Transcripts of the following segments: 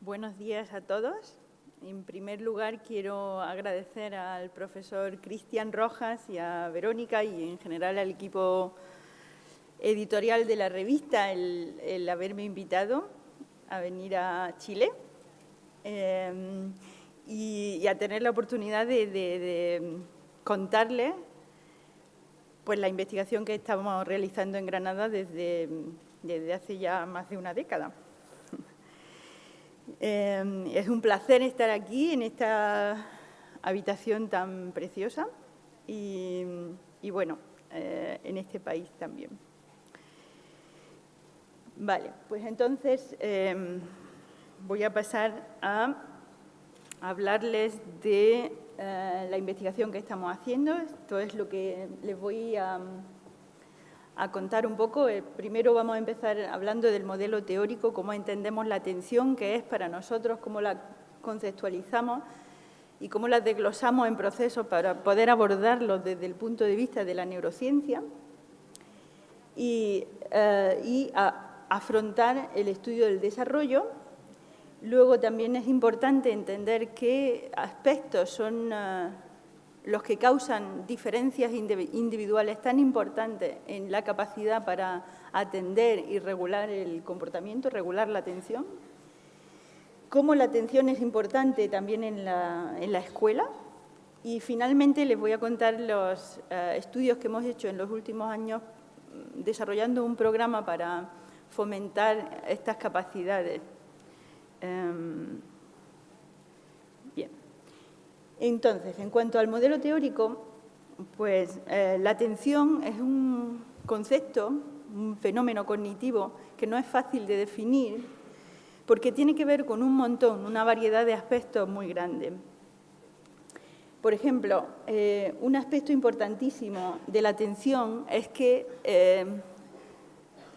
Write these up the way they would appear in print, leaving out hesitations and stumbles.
Buenos días a todos. En primer lugar, quiero agradecer al profesor Cristian Rojas y a Verónica y en general al equipo editorial de la revista el haberme invitado a venir a Chile y a tener la oportunidad de contarles pues, la investigación que estamos realizando en Granada desde hace ya más de una década. Es un placer estar aquí en esta habitación tan preciosa y bueno, en este país también. Vale, pues entonces voy a pasar a hablarles de la investigación que estamos haciendo. Esto es lo que les voy a contar un poco. Primero vamos a empezar hablando del modelo teórico, cómo entendemos la atención, qué es para nosotros, cómo la conceptualizamos y cómo la desglosamos en procesos para poder abordarlos desde el punto de vista de la neurociencia y afrontar el estudio del desarrollo. Luego también es importante entender qué aspectos son los que causan diferencias individuales tan importantes en la capacidad para atender y regular el comportamiento, regular la atención. Cómo la atención es importante también en la escuela. Y finalmente les voy a contar los estudios que hemos hecho en los últimos años desarrollando un programa para fomentar estas capacidades. Bien. Entonces, en cuanto al modelo teórico, pues la atención es un concepto, un fenómeno cognitivo que no es fácil de definir porque tiene que ver con un montón, una variedad de aspectos muy grande. Por ejemplo, un aspecto importantísimo de la atención es que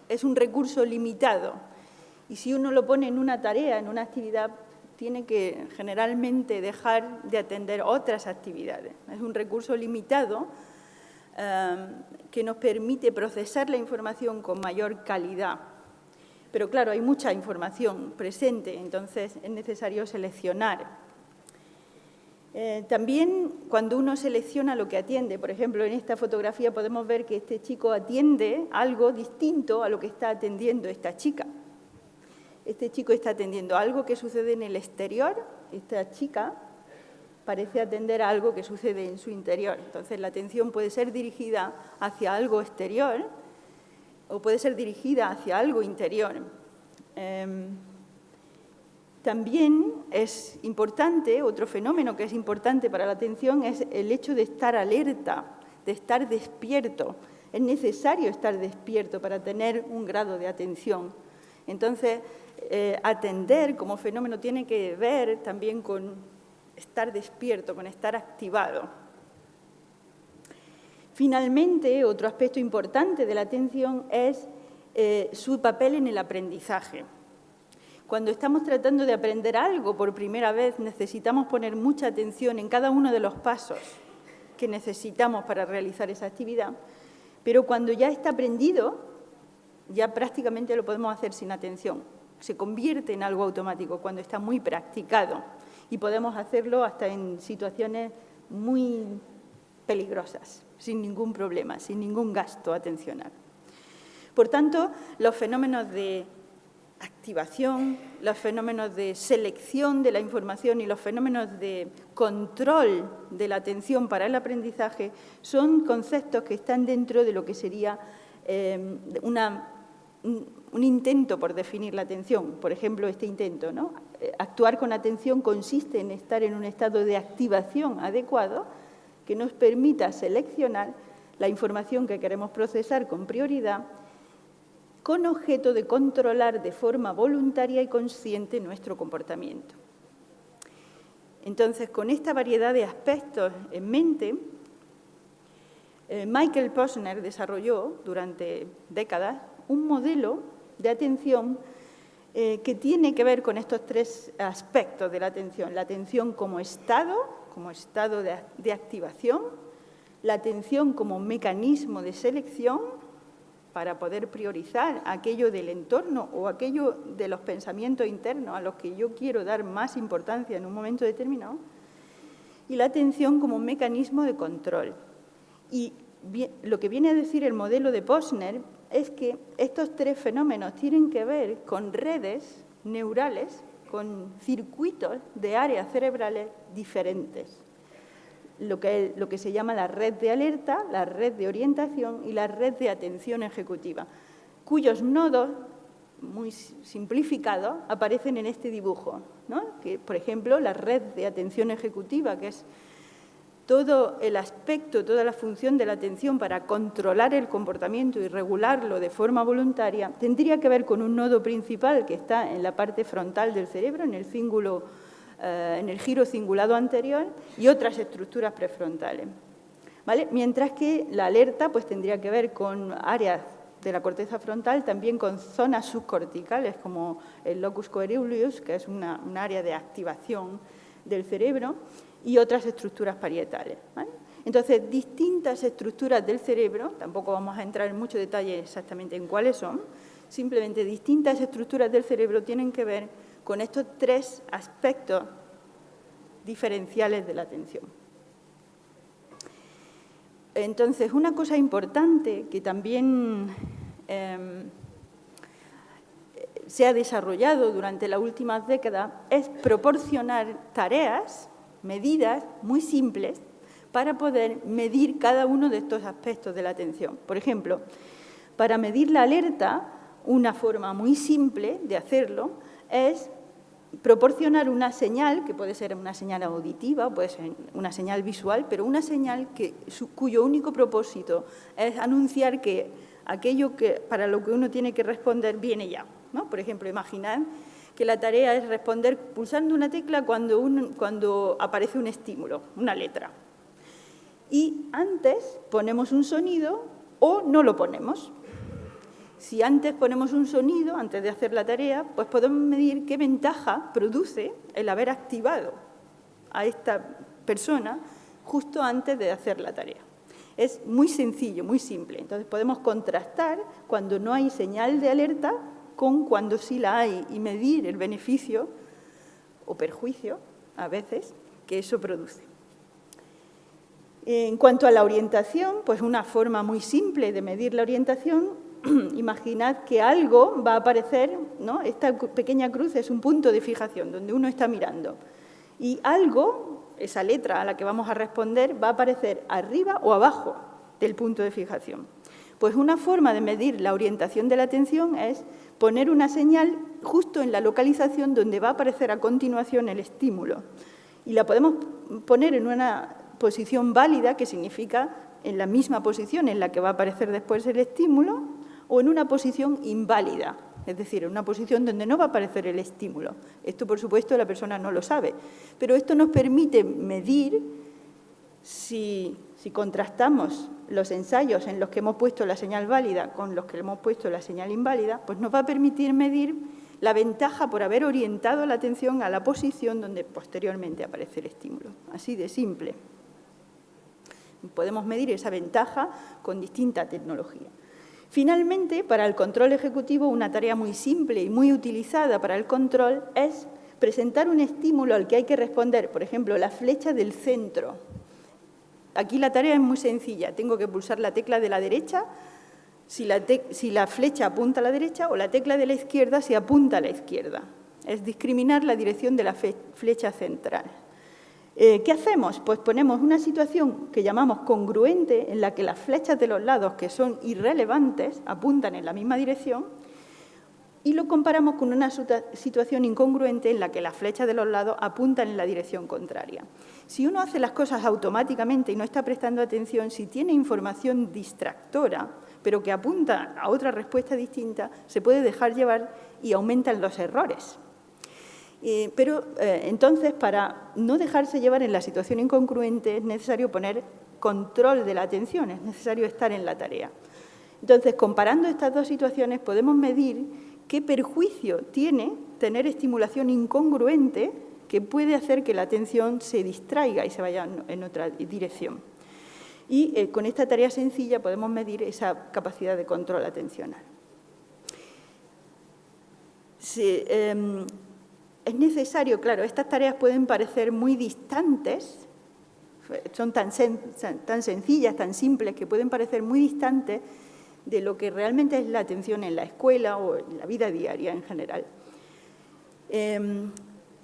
es un recurso limitado y si uno lo pone en una tarea, en una actividad, tiene que generalmente dejar de atender otras actividades. Es un recurso limitado que nos permite procesar la información con mayor calidad. Pero claro, hay mucha información presente, entonces es necesario seleccionar. También cuando uno selecciona lo que atiende, por ejemplo, en esta fotografía podemos ver que este chico atiende algo distinto a lo que está atendiendo esta chica. Este chico está atendiendo algo que sucede en el exterior, esta chica parece atender a algo que sucede en su interior. Entonces, la atención puede ser dirigida hacia algo exterior o puede ser dirigida hacia algo interior. También es importante, otro fenómeno que es importante para la atención es el hecho de estar alerta, de estar despierto. Es necesario estar despierto para tener un grado de atención. Entonces, atender como fenómeno tiene que ver también con estar despierto, con estar activado. Finalmente, otro aspecto importante de la atención es su papel en el aprendizaje. Cuando estamos tratando de aprender algo por primera vez, necesitamos poner mucha atención en cada uno de los pasos que necesitamos para realizar esa actividad, pero cuando ya está aprendido, ya prácticamente lo podemos hacer sin atención. Se convierte en algo automático cuando está muy practicado y podemos hacerlo hasta en situaciones muy peligrosas, sin ningún problema, sin ningún gasto atencional. Por tanto, los fenómenos de activación, los fenómenos de selección de la información y los fenómenos de control de la atención para el aprendizaje son conceptos que están dentro de lo que sería un intento por definir la atención. Por ejemplo, este intento, ¿no? Actuar con atención consiste en estar en un estado de activación adecuado que nos permita seleccionar la información que queremos procesar con prioridad con objeto de controlar de forma voluntaria y consciente nuestro comportamiento. Entonces, con esta variedad de aspectos en mente, Michael Posner desarrolló durante décadas un modelo de atención que tiene que ver con estos tres aspectos de la atención como estado de activación, la atención como mecanismo de selección para poder priorizar aquello del entorno o aquello de los pensamientos internos a los que yo quiero dar más importancia en un momento determinado, y la atención como un mecanismo de control. Y lo que viene a decir el modelo de Posner es que estos tres fenómenos tienen que ver con redes neurales, con circuitos de áreas cerebrales diferentes. Lo que se llama la red de alerta, la red de orientación y la red de atención ejecutiva, cuyos nodos, muy simplificados, aparecen en este dibujo, ¿no? Que, por ejemplo, la red de atención ejecutiva, que es todo el aspecto, toda la función de la atención para controlar el comportamiento y regularlo de forma voluntaria, tendría que ver con un nodo principal que está en la parte frontal del cerebro, en el giro cingulado anterior, y otras estructuras prefrontales, ¿vale? Mientras que la alerta pues, tendría que ver con áreas de la corteza frontal, también con zonas subcorticales, como el locus coeruleus, que es una área de activación del cerebro, y otras estructuras parietales, ¿vale? Entonces, distintas estructuras del cerebro, tampoco vamos a entrar en mucho detalle exactamente en cuáles son, simplemente distintas estructuras del cerebro tienen que ver con estos tres aspectos diferenciales de la atención. Entonces, una cosa importante que también se ha desarrollado durante las últimas décadas es proporcionar tareas, medidas muy simples para poder medir cada uno de estos aspectos de la atención. Por ejemplo, para medir la alerta, una forma muy simple de hacerlo es proporcionar una señal, que puede ser una señal auditiva, puede ser una señal visual, pero una señal cuyo único propósito es anunciar que aquello para lo que uno tiene que responder viene ya, ¿no? Por ejemplo, imaginad que la tarea es responder pulsando una tecla cuando aparece un estímulo, una letra. Y antes ponemos un sonido o no lo ponemos. Si antes ponemos un sonido, antes de hacer la tarea, pues podemos medir qué ventaja produce el haber activado a esta persona justo antes de hacer la tarea. Es muy sencillo, muy simple. Entonces podemos contrastar cuando no hay señal de alerta con cuando sí la hay y medir el beneficio o perjuicio, a veces, que eso produce. En cuanto a la orientación, pues una forma muy simple de medir la orientación, imaginad que algo va a aparecer, ¿no? Esta pequeña cruz es un punto de fijación donde uno está mirando. Y algo, esa letra a la que vamos a responder, va a aparecer arriba o abajo del punto de fijación. Pues una forma de medir la orientación de la atención es poner una señal justo en la localización donde va a aparecer a continuación el estímulo. Y la podemos poner en una posición válida, que significa en la misma posición en la que va a aparecer después el estímulo, o en una posición inválida, es decir, en una posición donde no va a aparecer el estímulo. Esto, por supuesto, la persona no lo sabe, pero esto nos permite medir si contrastamos los ensayos en los que hemos puesto la señal válida con los que hemos puesto la señal inválida, pues nos va a permitir medir la ventaja por haber orientado la atención a la posición donde posteriormente aparece el estímulo. Así de simple. Podemos medir esa ventaja con distinta tecnología. Finalmente, para el control ejecutivo, una tarea muy simple y muy utilizada para el control es presentar un estímulo al que hay que responder, por ejemplo, la flecha del centro. Aquí la tarea es muy sencilla. Tengo que pulsar la tecla de la derecha si la flecha apunta a la derecha o la tecla de la izquierda si apunta a la izquierda. Es discriminar la dirección de la flecha central. ¿Qué hacemos? Pues ponemos una situación que llamamos congruente, en la que las flechas de los lados, que son irrelevantes, apuntan en la misma dirección, y lo comparamos con una situación incongruente en la que las flechas de los lados apuntan en la dirección contraria. Si uno hace las cosas automáticamente y no está prestando atención, si tiene información distractora, pero que apunta a otra respuesta distinta, se puede dejar llevar y aumentan los errores. Entonces, para no dejarse llevar en la situación incongruente, es necesario poner control de la atención, es necesario estar en la tarea. Entonces, comparando estas dos situaciones, podemos medir qué perjuicio tiene tener estimulación incongruente que puede hacer que la atención se distraiga y se vaya en otra dirección. y con esta tarea sencilla podemos medir esa capacidad de control atencional. Sí, es necesario, claro, estas tareas pueden parecer muy distantes, son tan sencillas, tan simples, que pueden parecer muy distantes de lo que realmente es la atención en la escuela o en la vida diaria en general.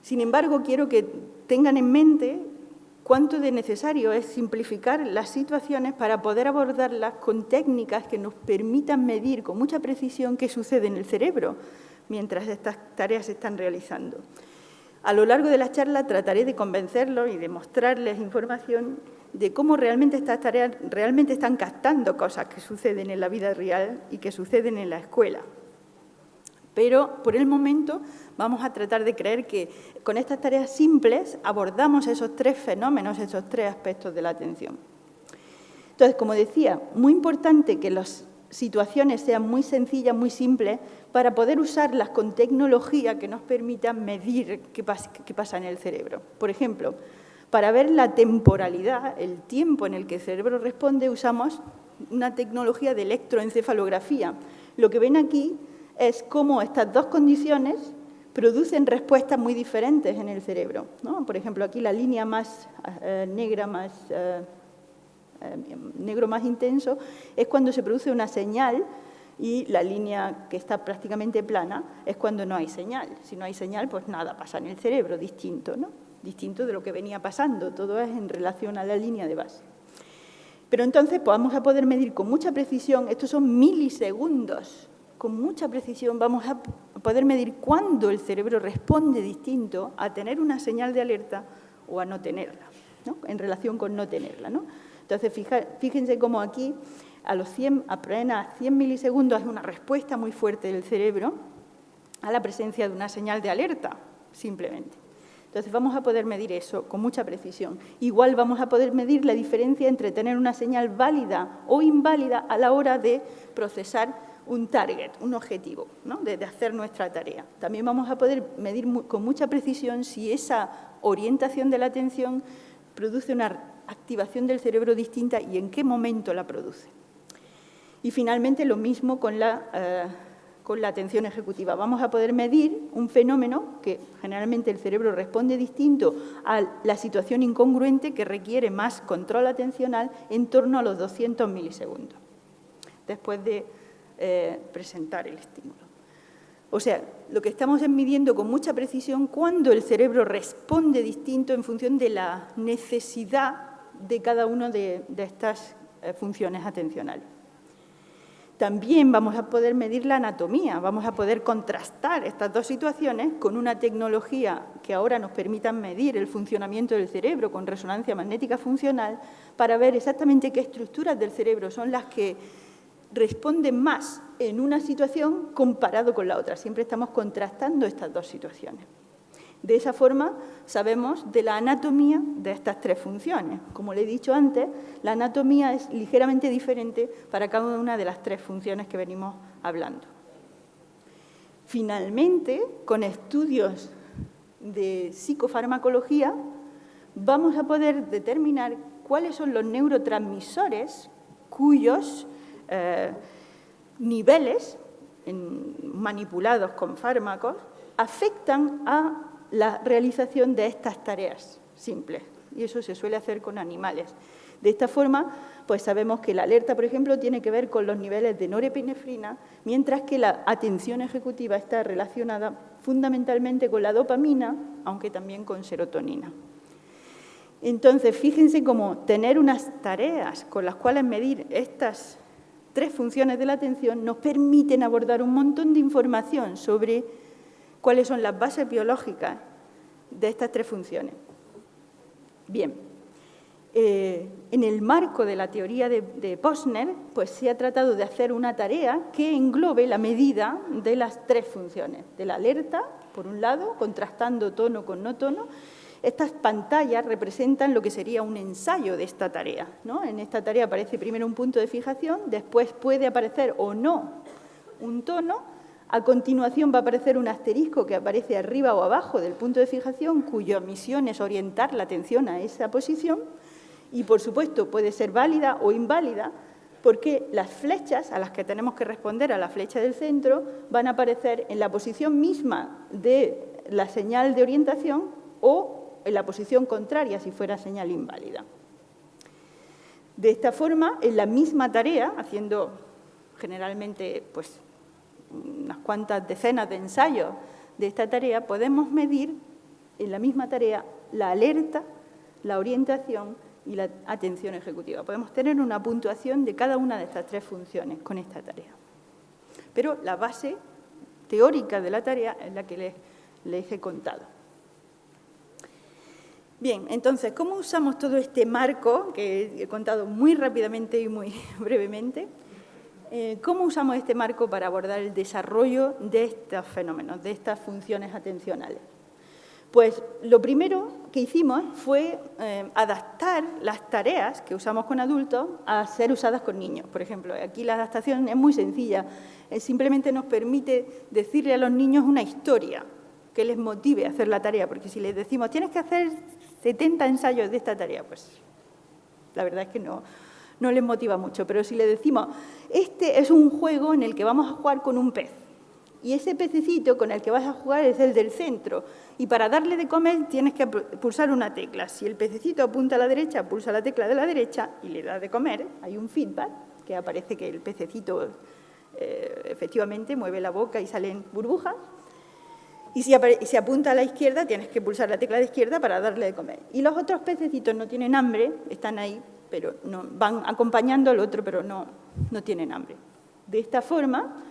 Sin embargo, quiero que tengan en mente cuánto de necesario es simplificar las situaciones para poder abordarlas con técnicas que nos permitan medir con mucha precisión qué sucede en el cerebro mientras estas tareas se están realizando. A lo largo de la charla trataré de convencerlos y de mostrarles información de cómo realmente estas tareas realmente están captando cosas que suceden en la vida real y que suceden en la escuela. Pero, por el momento, vamos a tratar de creer que con estas tareas simples abordamos esos tres fenómenos, esos tres aspectos de la atención. Entonces, como decía, muy importante que las situaciones sean muy sencillas, muy simples, para poder usarlas con tecnología que nos permita medir qué pasa en el cerebro. Por ejemplo, para ver la temporalidad, el tiempo en el que el cerebro responde, usamos una tecnología de electroencefalografía. Lo que ven aquí es cómo estas dos condiciones producen respuestas muy diferentes en el cerebro, ¿no? Por ejemplo, aquí la línea más negra, negro más intenso, es cuando se produce una señal, y la línea que está prácticamente plana es cuando no hay señal. Si no hay señal, pues nada pasa en el cerebro, distinto, ¿no? Distinto de lo que venía pasando, todo es en relación a la línea de base. Pero entonces pues, vamos a poder medir con mucha precisión, estos son milisegundos, con mucha precisión vamos a poder medir cuándo el cerebro responde distinto a tener una señal de alerta o a no tenerla, ¿no? En relación con no tenerla, ¿no? Entonces, fíjense cómo aquí, apenas 100 milisegundos, es una respuesta muy fuerte del cerebro a la presencia de una señal de alerta, simplemente. Entonces, vamos a poder medir eso con mucha precisión. Igual vamos a poder medir la diferencia entre tener una señal válida o inválida a la hora de procesar un target, un objetivo, ¿no? de hacer nuestra tarea. También vamos a poder medir con mucha precisión si esa orientación de la atención produce una activación del cerebro distinta y en qué momento la produce. Y finalmente lo mismo con la atención ejecutiva. Vamos a poder medir un fenómeno que generalmente el cerebro responde distinto a la situación incongruente que requiere más control atencional en torno a los 200 milisegundos, después de presentar el estímulo. O sea, lo que estamos es midiendo con mucha precisión cuándo el cerebro responde distinto en función de la necesidad de cada una de estas funciones atencionales. También vamos a poder medir la anatomía, vamos a poder contrastar estas dos situaciones con una tecnología que ahora nos permita medir el funcionamiento del cerebro con resonancia magnética funcional para ver exactamente qué estructuras del cerebro son las que responden más en una situación comparado con la otra. Siempre estamos contrastando estas dos situaciones. De esa forma, sabemos de la anatomía de estas tres funciones. Como le he dicho antes, la anatomía es ligeramente diferente para cada una de las tres funciones que venimos hablando. Finalmente, con estudios de psicofarmacología, vamos a poder determinar cuáles son los neurotransmisores cuyos niveles manipulados con fármacos afectan a la realización de estas tareas simples, y eso se suele hacer con animales. De esta forma, pues sabemos que la alerta, por ejemplo, tiene que ver con los niveles de norepinefrina, mientras que la atención ejecutiva está relacionada fundamentalmente con la dopamina, aunque también con serotonina. Entonces, fíjense cómo tener unas tareas con las cuales medir estas tres funciones de la atención nos permiten abordar un montón de información sobre cuáles son las bases biológicas de estas tres funciones. Bien, en el marco de la teoría de Posner, pues se ha tratado de hacer una tarea que englobe la medida de las tres funciones, de la alerta, por un lado, contrastando tono con no tono. Estas pantallas representan lo que sería un ensayo de esta tarea, ¿no? En esta tarea aparece primero un punto de fijación, después puede aparecer o no un tono, a continuación va a aparecer un asterisco que aparece arriba o abajo del punto de fijación, cuya misión es orientar la atención a esa posición, Y, por supuesto, puede ser válida o inválida, porque las flechas a las que tenemos que responder, a la flecha del centro, van a aparecer en la posición misma de la señal de orientación o en la posición contraria, si fuera señal inválida. De esta forma, en la misma tarea, haciendo generalmente pues, unas cuantas decenas de ensayos de esta tarea, podemos medir en la misma tarea la alerta, la orientación y la atención ejecutiva. Podemos tener una puntuación de cada una de estas tres funciones con esta tarea. Pero la base teórica de la tarea es la que les he contado. Bien, entonces, ¿cómo usamos todo este marco, que he contado muy rápidamente y muy brevemente? ¿Cómo usamos este marco para abordar el desarrollo de estos fenómenos, de estas funciones atencionales? Pues lo primero que hicimos fue adaptar las tareas que usamos con adultos a ser usadas con niños. Por ejemplo, aquí la adaptación es muy sencilla. Simplemente nos permite decirle a los niños una historia que les motive a hacer la tarea. Porque si les decimos, tienes que hacer 70 ensayos de esta tarea, pues la verdad es que no les motiva mucho. Pero si les decimos, este es un juego en el que vamos a jugar con un pez. Y ese pececito con el que vas a jugar es el del centro. Y para darle de comer tienes que pulsar una tecla. Si el pececito apunta a la derecha, pulsa la tecla de la derecha y le da de comer. Hay un feedback que aparece que el pececito efectivamente mueve la boca y salen burbujas. Y si apunta a la izquierda, tienes que pulsar la tecla de izquierda para darle de comer. Y los otros pececitos no tienen hambre, están ahí, pero no, van acompañando al otro, pero no tienen hambre. De esta forma,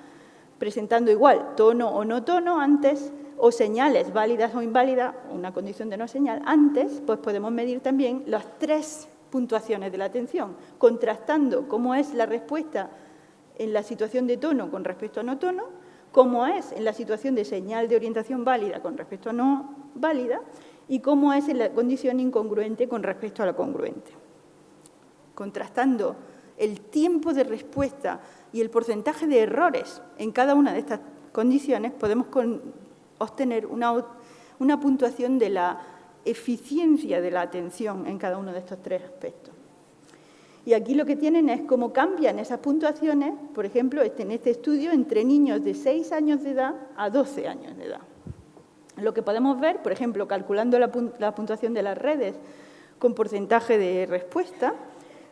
presentando igual tono o no tono antes, o señales válidas o inválidas, una condición de no señal antes, pues podemos medir también las tres puntuaciones de la atención, contrastando cómo es la respuesta en la situación de tono con respecto a no tono, cómo es en la situación de señal de orientación válida con respecto a no válida y cómo es en la condición incongruente con respecto a la congruente. Contrastando el tiempo de respuesta y el porcentaje de errores en cada una de estas condiciones, podemos obtener una puntuación de la eficiencia de la atención en cada uno de estos tres aspectos. Y aquí lo que tienen es cómo cambian esas puntuaciones, por ejemplo, en este estudio, entre niños de 6 años de edad a 12 años de edad. Lo que podemos ver, por ejemplo, calculando la puntuación de las redes con porcentaje de respuesta,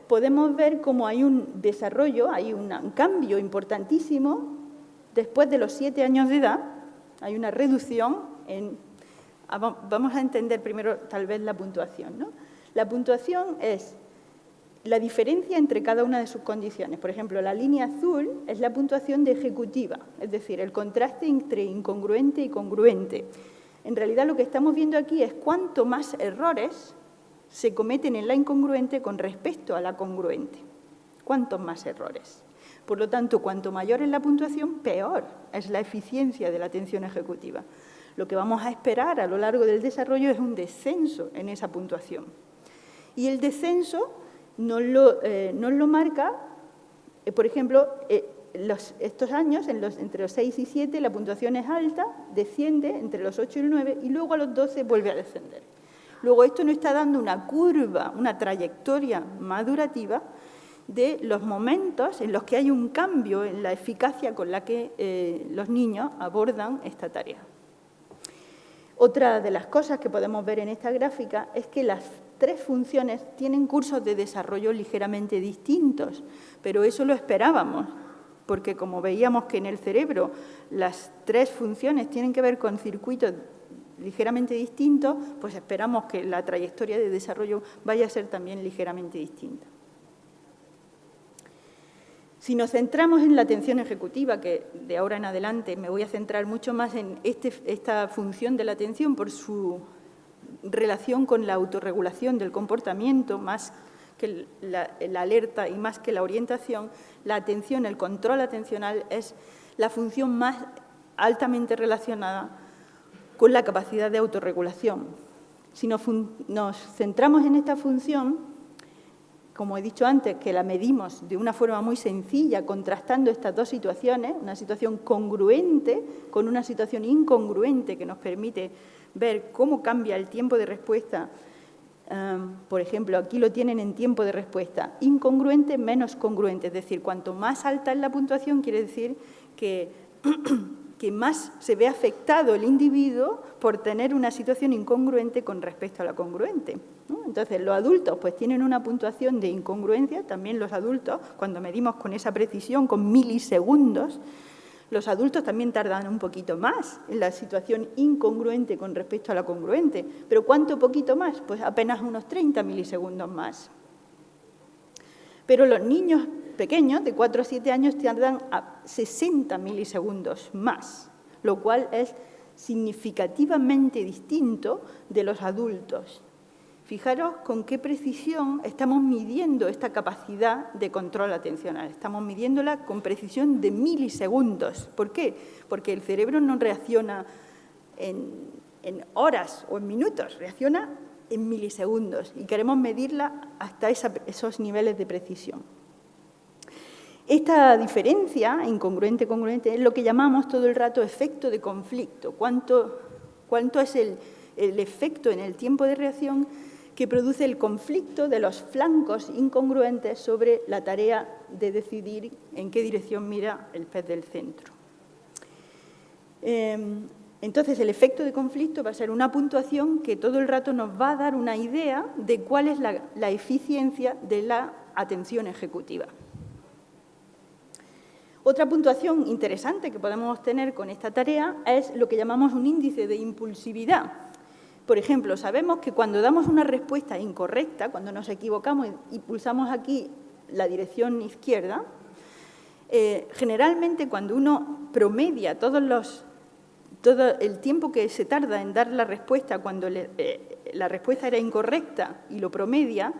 podemos ver cómo hay un desarrollo, hay un cambio importantísimo después de los 7 años de edad. Hay una reducción en... Vamos a entender primero tal vez la puntuación, ¿no? La puntuación es la diferencia entre cada una de sus condiciones. Por ejemplo, la línea azul es la puntuación de ejecutiva, es decir, el contraste entre incongruente y congruente. En realidad lo que estamos viendo aquí es cuánto más errores se cometen en la incongruente con respecto a la congruente. ¿Cuántos más errores? Por lo tanto, cuanto mayor es la puntuación, peor es la eficiencia de la atención ejecutiva. Lo que vamos a esperar a lo largo del desarrollo es un descenso en esa puntuación. Y el descenso nos lo marca, por ejemplo, estos años, entre los 6 y 7, la puntuación es alta, desciende entre los 8 y el 9 y luego a los 12 vuelve a descender. Luego esto nos está dando una curva, una trayectoria madurativa de los momentos en los que hay un cambio en la eficacia con la que los niños abordan esta tarea. Otra de las cosas que podemos ver en esta gráfica es que las tres funciones tienen cursos de desarrollo ligeramente distintos, pero eso lo esperábamos, porque como veíamos que en el cerebro las tres funciones tienen que ver con circuitos ligeramente distintos, pues esperamos que la trayectoria de desarrollo vaya a ser también ligeramente distinta. Si nos centramos en la atención ejecutiva, que de ahora en adelante me voy a centrar mucho más en esta función de la atención por su relación con la autorregulación del comportamiento, más que la alerta y más que la orientación, la atención, el control atencional es la función más altamente relacionada con la capacidad de autorregulación. Si nos centramos en esta función, como he dicho antes, que la medimos de una forma muy sencilla, contrastando estas dos situaciones, una situación congruente con una situación incongruente que nos permite ver cómo cambia el tiempo de respuesta Por ejemplo, aquí lo tienen en tiempo de respuesta. Incongruente menos congruente. Es decir, cuanto más alta es la puntuación, quiere decir que, que más se ve afectado el individuo por tener una situación incongruente con respecto a la congruente, ¿no? Entonces, los adultos pues tienen una puntuación de incongruencia. También los adultos, cuando medimos con esa precisión, con milisegundos, los adultos también tardan un poquito más en la situación incongruente con respecto a la congruente. ¿Pero cuánto poquito más? Pues apenas unos 30 milisegundos más. Pero los niños pequeños, de 4 a 7 años, tardan a 60 milisegundos más, lo cual es significativamente distinto de los adultos. Fijaros con qué precisión estamos midiendo esta capacidad de control atencional. Estamos midiéndola con precisión de milisegundos. ¿Por qué? Porque el cerebro no reacciona en horas o en minutos, reacciona en milisegundos y queremos medirla hasta esos niveles de precisión. Esta diferencia, incongruente-congruente, es lo que llamamos todo el rato efecto de conflicto. ¿Cuánto es el efecto en el tiempo de reacción que produce el conflicto de los flancos incongruentes sobre la tarea de decidir en qué dirección mira el pez del centro? Entonces, el efecto de conflicto va a ser una puntuación que todo el rato nos va a dar una idea de cuál es la eficiencia de la atención ejecutiva. Otra puntuación interesante que podemos obtener con esta tarea es lo que llamamos un índice de impulsividad. Por ejemplo, sabemos que cuando damos una respuesta incorrecta, cuando nos equivocamos y pulsamos aquí la dirección izquierda, generalmente cuando uno promedia todo el tiempo que se tarda en dar la respuesta cuando la respuesta era incorrecta y lo promedia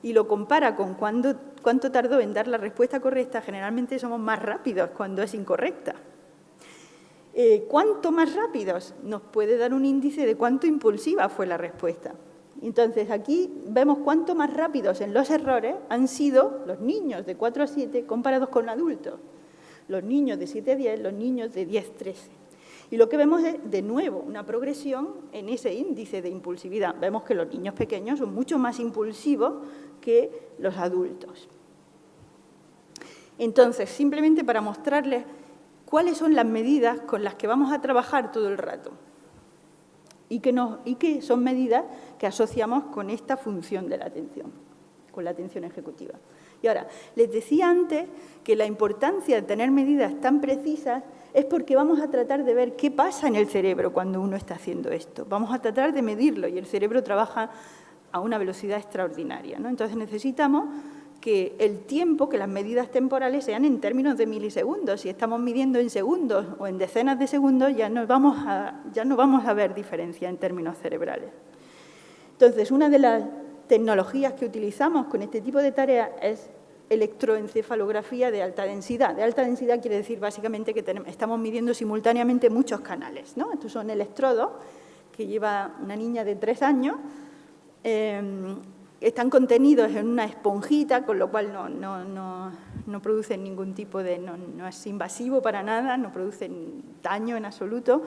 y lo compara con cuánto tardó en dar la respuesta correcta, generalmente somos más rápidos cuando es incorrecta. ¿Cuánto más rápidos? Nos puede dar un índice de cuánto impulsiva fue la respuesta. Entonces, aquí vemos cuánto más rápidos en los errores han sido los niños de 4 a 7 comparados con adultos. Los niños de 7 a 10, los niños de 10 a 13. Y lo que vemos es, de nuevo, una progresión en ese índice de impulsividad. Vemos que los niños pequeños son mucho más impulsivos que los adultos. Entonces, simplemente para mostrarles cuáles son las medidas con las que vamos a trabajar todo el rato y que son medidas que asociamos con esta función de la atención, con la atención ejecutiva. Y ahora, les decía antes que la importancia de tener medidas tan precisas es porque vamos a tratar de ver qué pasa en el cerebro cuando uno está haciendo esto. Vamos a tratar de medirlo y el cerebro trabaja a una velocidad extraordinaria, ¿no? Entonces necesitamos que el tiempo, que las medidas temporales sean en términos de milisegundos. Si estamos midiendo en segundos o en decenas de segundos, ya no vamos a ver diferencia en términos cerebrales. Entonces, una de las tecnologías que utilizamos con este tipo de tareas es electroencefalografía de alta densidad. De alta densidad quiere decir básicamente que estamos midiendo simultáneamente muchos canales, ¿no? Estos son electrodos que lleva una niña de 3 años. Están contenidos en una esponjita, con lo cual no producen ningún tipo de... No es invasivo para nada, no producen daño en absoluto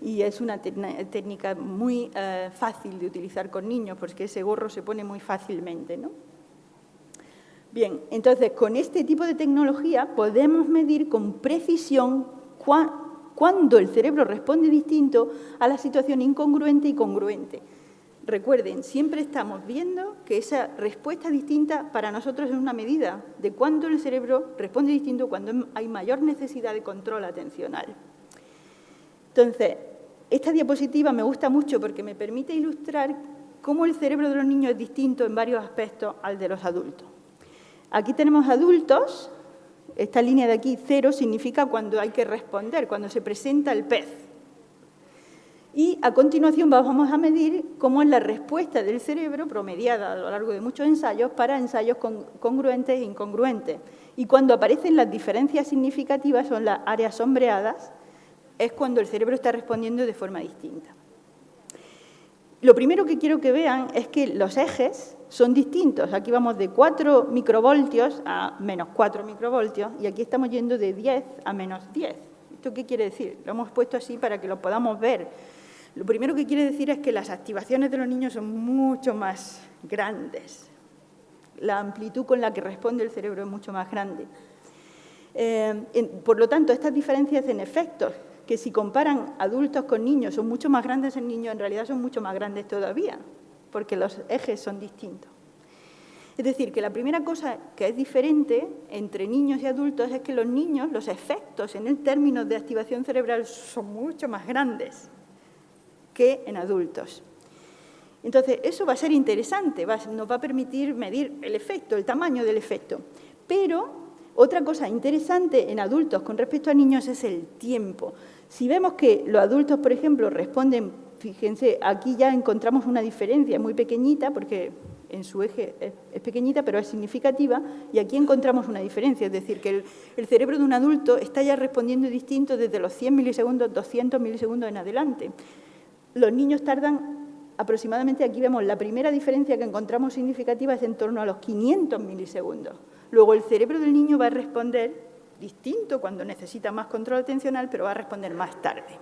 y es una técnica muy fácil de utilizar con niños porque ese gorro se pone muy fácilmente, ¿no? Bien, entonces con este tipo de tecnología podemos medir con precisión cuándo el cerebro responde distinto a la situación incongruente y congruente. Recuerden, siempre estamos viendo que esa respuesta distinta para nosotros es una medida de cuándo el cerebro responde distinto cuando hay mayor necesidad de control atencional. Entonces, esta diapositiva me gusta mucho porque me permite ilustrar cómo el cerebro de los niños es distinto en varios aspectos al de los adultos. Aquí tenemos adultos, esta línea de aquí, 0, significa cuando hay que responder, cuando se presenta el pez. Y a continuación vamos a medir cómo es la respuesta del cerebro promediada a lo largo de muchos ensayos para ensayos congruentes e incongruentes. Y cuando aparecen las diferencias significativas, son las áreas sombreadas, es cuando el cerebro está respondiendo de forma distinta. Lo primero que quiero que vean es que los ejes son distintos. Aquí vamos de 4 microvoltios a menos 4 microvoltios y aquí estamos yendo de 10 a menos 10. ¿Esto qué quiere decir? Lo hemos puesto así para que lo podamos ver. Lo primero que quiere decir es que las activaciones de los niños son mucho más grandes. La amplitud con la que responde el cerebro es mucho más grande. Por lo tanto, estas diferencias en efectos, que si comparan adultos con niños son mucho más grandes en niños, en realidad son mucho más grandes todavía, porque los ejes son distintos. Es decir, que la primera cosa que es diferente entre niños y adultos es que los niños, los efectos en el término de activación cerebral son mucho más grandes que en adultos. Entonces, eso va a ser interesante, nos va a permitir medir el efecto, el tamaño del efecto. Pero otra cosa interesante en adultos con respecto a niños es el tiempo. Si vemos que los adultos, por ejemplo, responden, fíjense, aquí ya encontramos una diferencia muy pequeñita, porque en su eje es pequeñita, pero es significativa, y aquí encontramos una diferencia, es decir, que el cerebro de un adulto está ya respondiendo distinto desde los 100 milisegundos, 200 milisegundos en adelante. Los niños tardan aproximadamente, aquí vemos la primera diferencia que encontramos significativa es en torno a los 500 milisegundos. Luego el cerebro del niño va a responder distinto cuando necesita más control atencional, pero va a responder más tarde.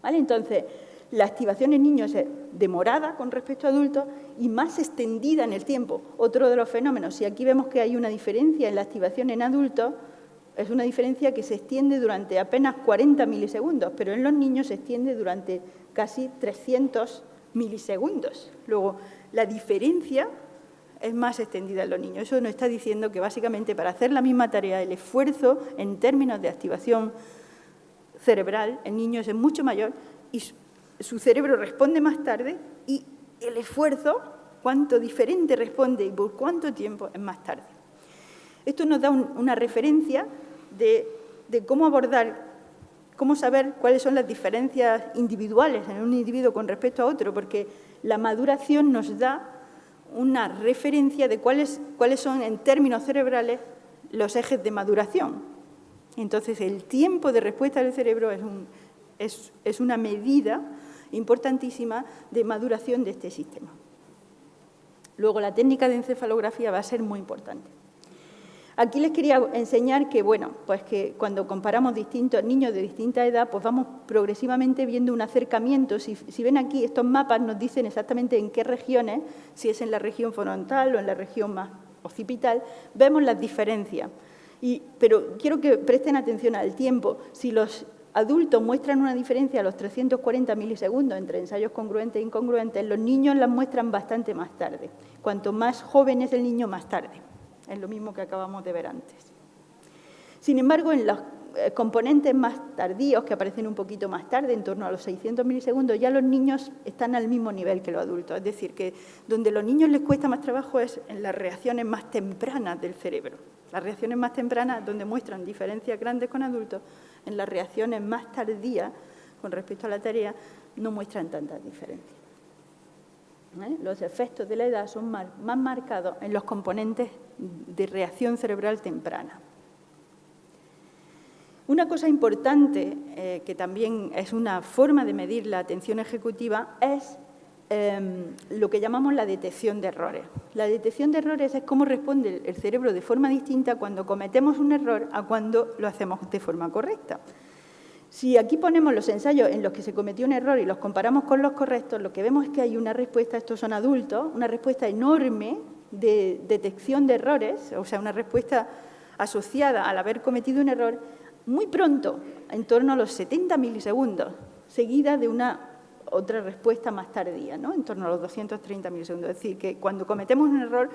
¿Vale? Entonces, la activación en niños es demorada con respecto a adultos y más extendida en el tiempo. Otro de los fenómenos, si aquí vemos que hay una diferencia en la activación en adultos, es una diferencia que se extiende durante apenas 40 milisegundos, pero en los niños se extiende durante casi 300 milisegundos. Luego, la diferencia es más extendida en los niños. Eso nos está diciendo que básicamente para hacer la misma tarea, el esfuerzo en términos de activación cerebral en niños es mucho mayor y su cerebro responde más tarde y el esfuerzo, cuánto diferente responde y por cuánto tiempo, es más tarde. Esto nos da una referencia de cómo abordar, cómo saber cuáles son las diferencias individuales en un individuo con respecto a otro, porque la maduración nos da una referencia de cuáles son en términos cerebrales los ejes de maduración. Entonces, el tiempo de respuesta del cerebro es una medida importantísima de maduración de este sistema. Luego, la técnica de encefalografía va a ser muy importante. Aquí les quería enseñar que, bueno, pues que cuando comparamos distintos niños de distinta edad, pues vamos progresivamente viendo un acercamiento. Si ven aquí, estos mapas nos dicen exactamente en qué regiones, si es en la región frontal o en la región más occipital, vemos las diferencias. Pero quiero que presten atención al tiempo. Si los adultos muestran una diferencia a los 340 milisegundos entre ensayos congruentes e incongruentes, los niños las muestran bastante más tarde. Cuanto más joven es el niño, más tarde. Es lo mismo que acabamos de ver antes. Sin embargo, en los componentes más tardíos, que aparecen un poquito más tarde, en torno a los 600 milisegundos, ya los niños están al mismo nivel que los adultos. Es decir, que donde a los niños les cuesta más trabajo es en las reacciones más tempranas del cerebro. Las reacciones más tempranas, donde muestran diferencias grandes con adultos, en las reacciones más tardías, con respecto a la tarea, no muestran tantas diferencias. Los efectos de la edad son más marcados en los componentes de reacción cerebral temprana. Una cosa importante, que también es una forma de medir la atención ejecutiva, es lo que llamamos la detección de errores. La detección de errores es cómo responde el cerebro de forma distinta cuando cometemos un error a cuando lo hacemos de forma correcta. Si aquí ponemos los ensayos en los que se cometió un error y los comparamos con los correctos, lo que vemos es que hay una respuesta, estos son adultos, una respuesta enorme de detección de errores, o sea, una respuesta asociada al haber cometido un error muy pronto, en torno a los 70 milisegundos, seguida de una otra respuesta más tardía, ¿no? En torno a los 230 milisegundos. Es decir, que cuando cometemos un error,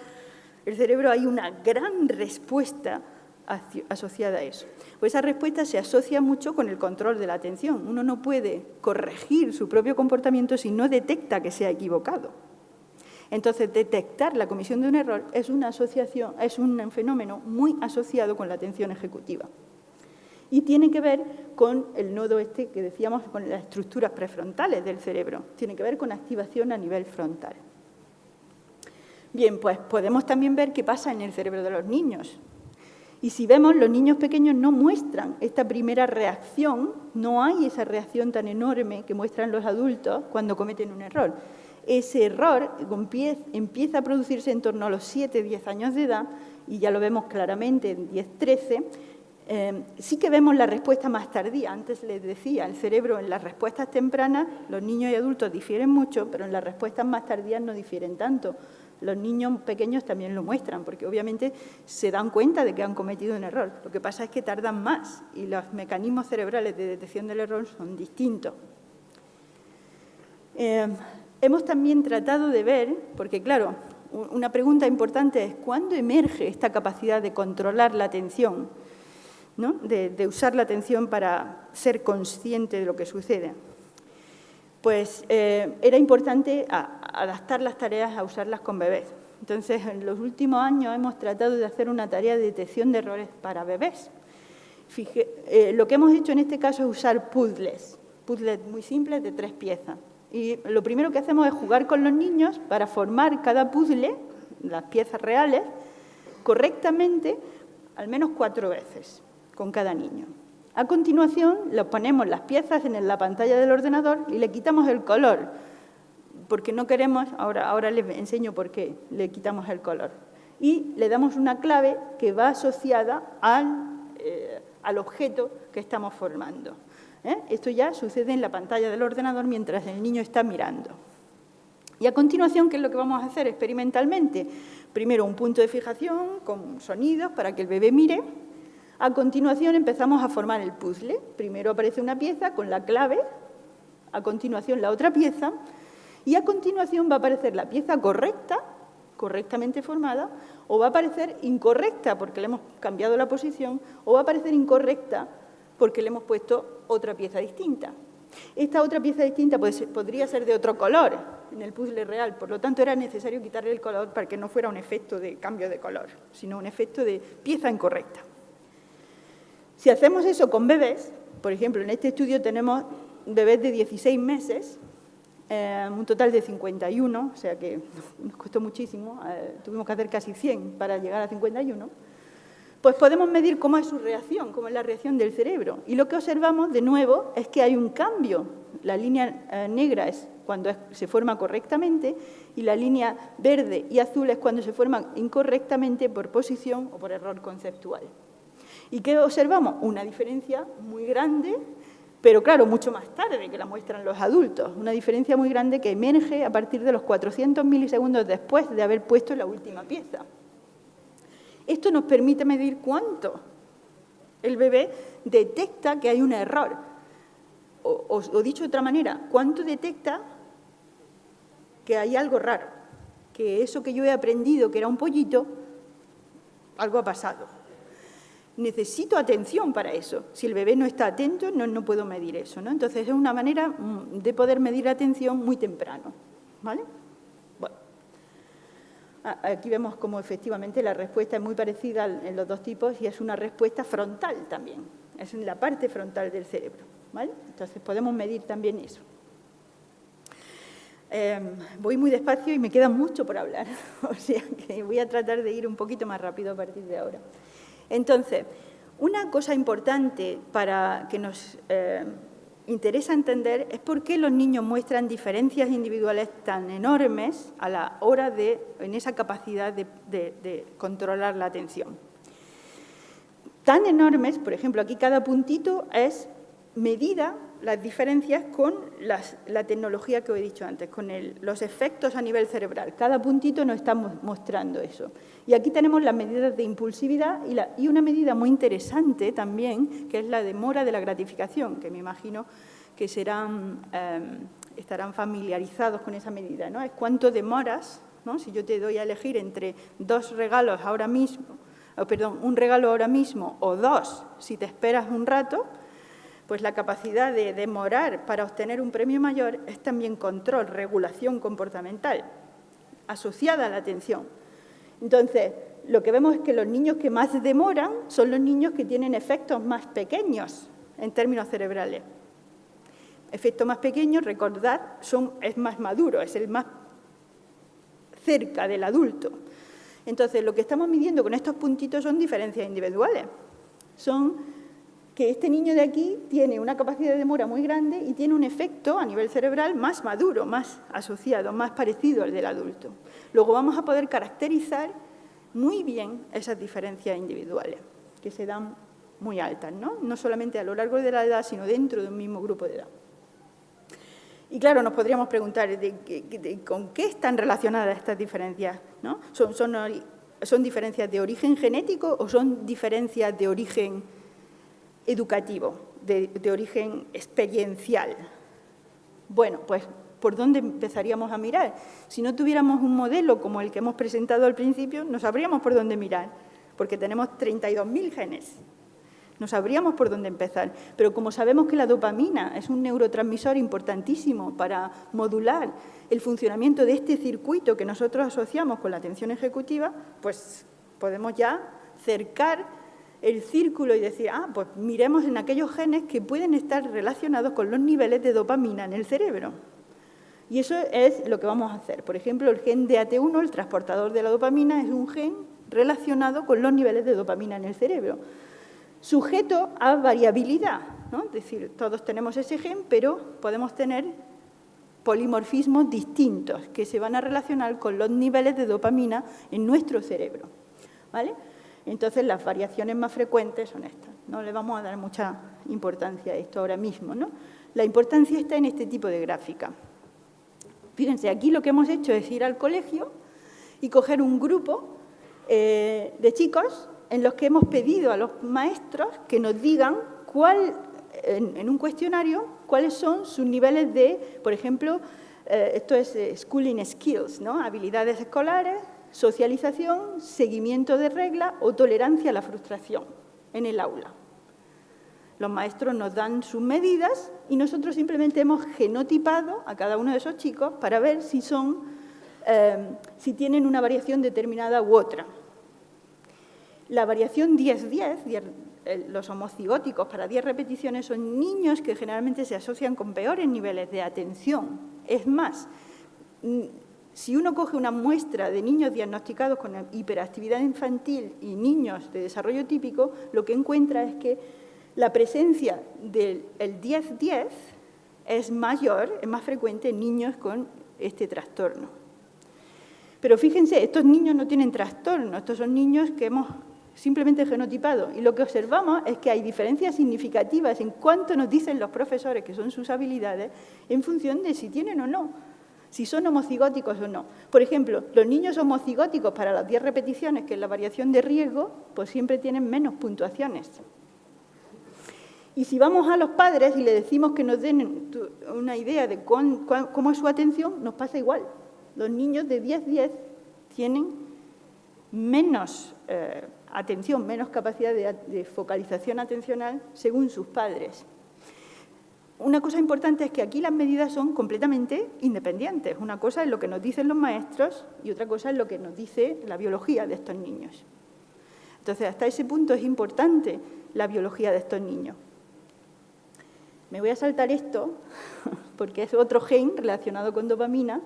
el cerebro hay una gran respuesta asociada a eso. Pues esa respuesta se asocia mucho con el control de la atención. Uno no puede corregir su propio comportamiento si no detecta que se ha equivocado. Entonces, detectar la comisión de un error es una asociación, es un fenómeno muy asociado con la atención ejecutiva. Y tiene que ver con el nodo este que decíamos, con las estructuras prefrontales del cerebro. Tiene que ver con activación a nivel frontal. Bien, pues podemos también ver qué pasa en el cerebro de los niños. Y si vemos, los niños pequeños no muestran esta primera reacción, no hay esa reacción tan enorme que muestran los adultos cuando cometen un error. Ese error empieza a producirse en torno a los 7-10 años de edad, y ya lo vemos claramente en 10-13, Sí que vemos la respuesta más tardía. Antes les decía, el cerebro en las respuestas tempranas, los niños y adultos difieren mucho, pero en las respuestas más tardías no difieren tanto. Los niños pequeños también lo muestran, porque obviamente se dan cuenta de que han cometido un error. Lo que pasa es que tardan más y los mecanismos cerebrales de detección del error son distintos. Hemos también tratado de ver, porque claro, una pregunta importante es ¿cuándo emerge esta capacidad de controlar la atención? ¿No? De usar la atención para ser consciente de lo que sucede. Pues era importante adaptar las tareas a usarlas con bebés. Entonces, en los últimos años hemos tratado de hacer una tarea de detección de errores para bebés. Lo que hemos hecho en este caso es usar puzzles muy simples de 3 piezas. Y lo primero que hacemos es jugar con los niños para formar cada puzzle, las piezas reales, correctamente al menos 4 veces con cada niño. A continuación, le ponemos las piezas en la pantalla del ordenador y le quitamos el color, porque no queremos, ahora les enseño por qué le quitamos el color. Y le damos una clave que va asociada al objeto que estamos formando. Esto ya sucede en la pantalla del ordenador mientras el niño está mirando. Y a continuación, ¿qué es lo que vamos a hacer experimentalmente? Primero un punto de fijación con sonidos para que el bebé mire. A continuación empezamos a formar el puzzle. Primero aparece una pieza con la clave, a continuación la otra pieza, y a continuación va a aparecer la pieza correcta, correctamente formada, o va a aparecer incorrecta porque le hemos cambiado la posición, o va a aparecer incorrecta porque le hemos puesto otra pieza distinta. Esta otra pieza distinta podría ser de otro color en el puzzle real, por lo tanto era necesario quitarle el color para que no fuera un efecto de cambio de color, sino un efecto de pieza incorrecta. Si hacemos eso con bebés, por ejemplo, en este estudio tenemos bebés de 16 meses, un total de 51, o sea que nos costó muchísimo, tuvimos que hacer casi 100 para llegar a 51, pues podemos medir cómo es su reacción, cómo es la reacción del cerebro. Y lo que observamos, de nuevo, es que hay un cambio. La línea negra es cuando se forma correctamente y la línea verde y azul es cuando se forma incorrectamente por posición o por error conceptual. ¿Y qué observamos? Una diferencia muy grande, pero claro, mucho más tarde que la muestran los adultos. Una diferencia muy grande que emerge a partir de los 400 milisegundos después de haber puesto la última pieza. Esto nos permite medir cuánto el bebé detecta que hay un error. O dicho de otra manera, cuánto detecta que hay algo raro, que eso que yo he aprendido, que era un pollito, algo ha pasado. Necesito atención para eso. Si el bebé no está atento, no puedo medir eso, ¿no? Entonces, es una manera de poder medir la atención muy temprano, ¿vale? Bueno, aquí vemos cómo efectivamente la respuesta es muy parecida en los dos tipos y es una respuesta frontal también. Es en la parte frontal del cerebro, ¿vale? Entonces, podemos medir también eso. Voy muy despacio y me queda mucho por hablar, o sea que voy a tratar de ir un poquito más rápido a partir de ahora. Entonces, una cosa importante para que nos interesa entender es por qué los niños muestran diferencias individuales tan enormes a la hora en esa capacidad de controlar la atención. Tan enormes, por ejemplo, aquí cada puntito es medida las diferencias con la tecnología que os he dicho antes, con los efectos a nivel cerebral. Cada puntito nos está mostrando eso. Y aquí tenemos las medidas de impulsividad y una medida muy interesante también, que es la demora de la gratificación, que me imagino que estarán familiarizados con esa medida, ¿no? Es cuánto demoras, ¿no? Si yo te doy a elegir entre un regalo ahora mismo o 2 si te esperas un rato, pues la capacidad de demorar para obtener un premio mayor es también control, regulación comportamental, asociada a la atención. Entonces, lo que vemos es que los niños que más demoran son los niños que tienen efectos más pequeños en términos cerebrales. Efectos más pequeños, recordad, es más maduro, es el más cerca del adulto. Entonces, lo que estamos midiendo con estos puntitos son diferencias individuales. Son que este niño de aquí tiene una capacidad de demora muy grande y tiene un efecto a nivel cerebral más maduro, más asociado, más parecido al del adulto. Luego vamos a poder caracterizar muy bien esas diferencias individuales que se dan muy altas, ¿no? No solamente a lo largo de la edad, sino dentro de un mismo grupo de edad. Y claro, nos podríamos preguntar ¿con qué están relacionadas estas diferencias, ¿no? ¿Son diferencias de origen genético o son diferencias de origen educativo, de origen experiencial? Bueno, pues, ¿por dónde empezaríamos a mirar? Si no tuviéramos un modelo como el que hemos presentado al principio, no sabríamos por dónde mirar, porque tenemos 32.000 genes. No sabríamos por dónde empezar. Pero como sabemos que la dopamina es un neurotransmisor importantísimo para modular el funcionamiento de este circuito que nosotros asociamos con la atención ejecutiva, pues podemos ya cercar el círculo y decir, pues miremos en aquellos genes que pueden estar relacionados con los niveles de dopamina en el cerebro. Y eso es lo que vamos a hacer. Por ejemplo, el gen DAT1, el transportador de la dopamina, es un gen relacionado con los niveles de dopamina en el cerebro, sujeto a variabilidad, ¿no? Es decir, todos tenemos ese gen, pero podemos tener polimorfismos distintos que se van a relacionar con los niveles de dopamina en nuestro cerebro, ¿vale? Entonces, las variaciones más frecuentes son estas. No le vamos a dar mucha importancia a esto ahora mismo, ¿no? La importancia está en este tipo de gráfica. Fíjense, aquí lo que hemos hecho es ir al colegio y coger un grupo de chicos en los que hemos pedido a los maestros que nos digan en un cuestionario cuáles son sus niveles de, por ejemplo, esto es schooling skills, ¿no? Habilidades escolares, socialización, seguimiento de reglas o tolerancia a la frustración en el aula. Los maestros nos dan sus medidas y nosotros simplemente hemos genotipado a cada uno de esos chicos para ver si tienen una variación determinada u otra. La variación 10-10, los homocigóticos para 10 repeticiones, son niños que generalmente se asocian con peores niveles de atención. Es más, si uno coge una muestra de niños diagnosticados con hiperactividad infantil y niños de desarrollo típico, lo que encuentra es que la presencia del 10-10 es mayor, es más frecuente en niños con este trastorno. Pero fíjense, estos niños no tienen trastorno, estos son niños que hemos simplemente genotipado. Y lo que observamos es que hay diferencias significativas en cuánto nos dicen los profesores que son sus habilidades en función de si tienen o no, si son homocigóticos o no. Por ejemplo, los niños homocigóticos para las 10 repeticiones, que es la variación de riesgo, pues siempre tienen menos puntuaciones. Y si vamos a los padres y le decimos que nos den una idea de cómo es su atención, nos pasa igual. Los niños de 10-10 tienen menos atención, menos capacidad de focalización atencional según sus padres. Una cosa importante es que aquí las medidas son completamente independientes. Una cosa es lo que nos dicen los maestros y otra cosa es lo que nos dice la biología de estos niños. Entonces, hasta ese punto es importante la biología de estos niños. Me voy a saltar esto, porque es otro gen relacionado con dopamina,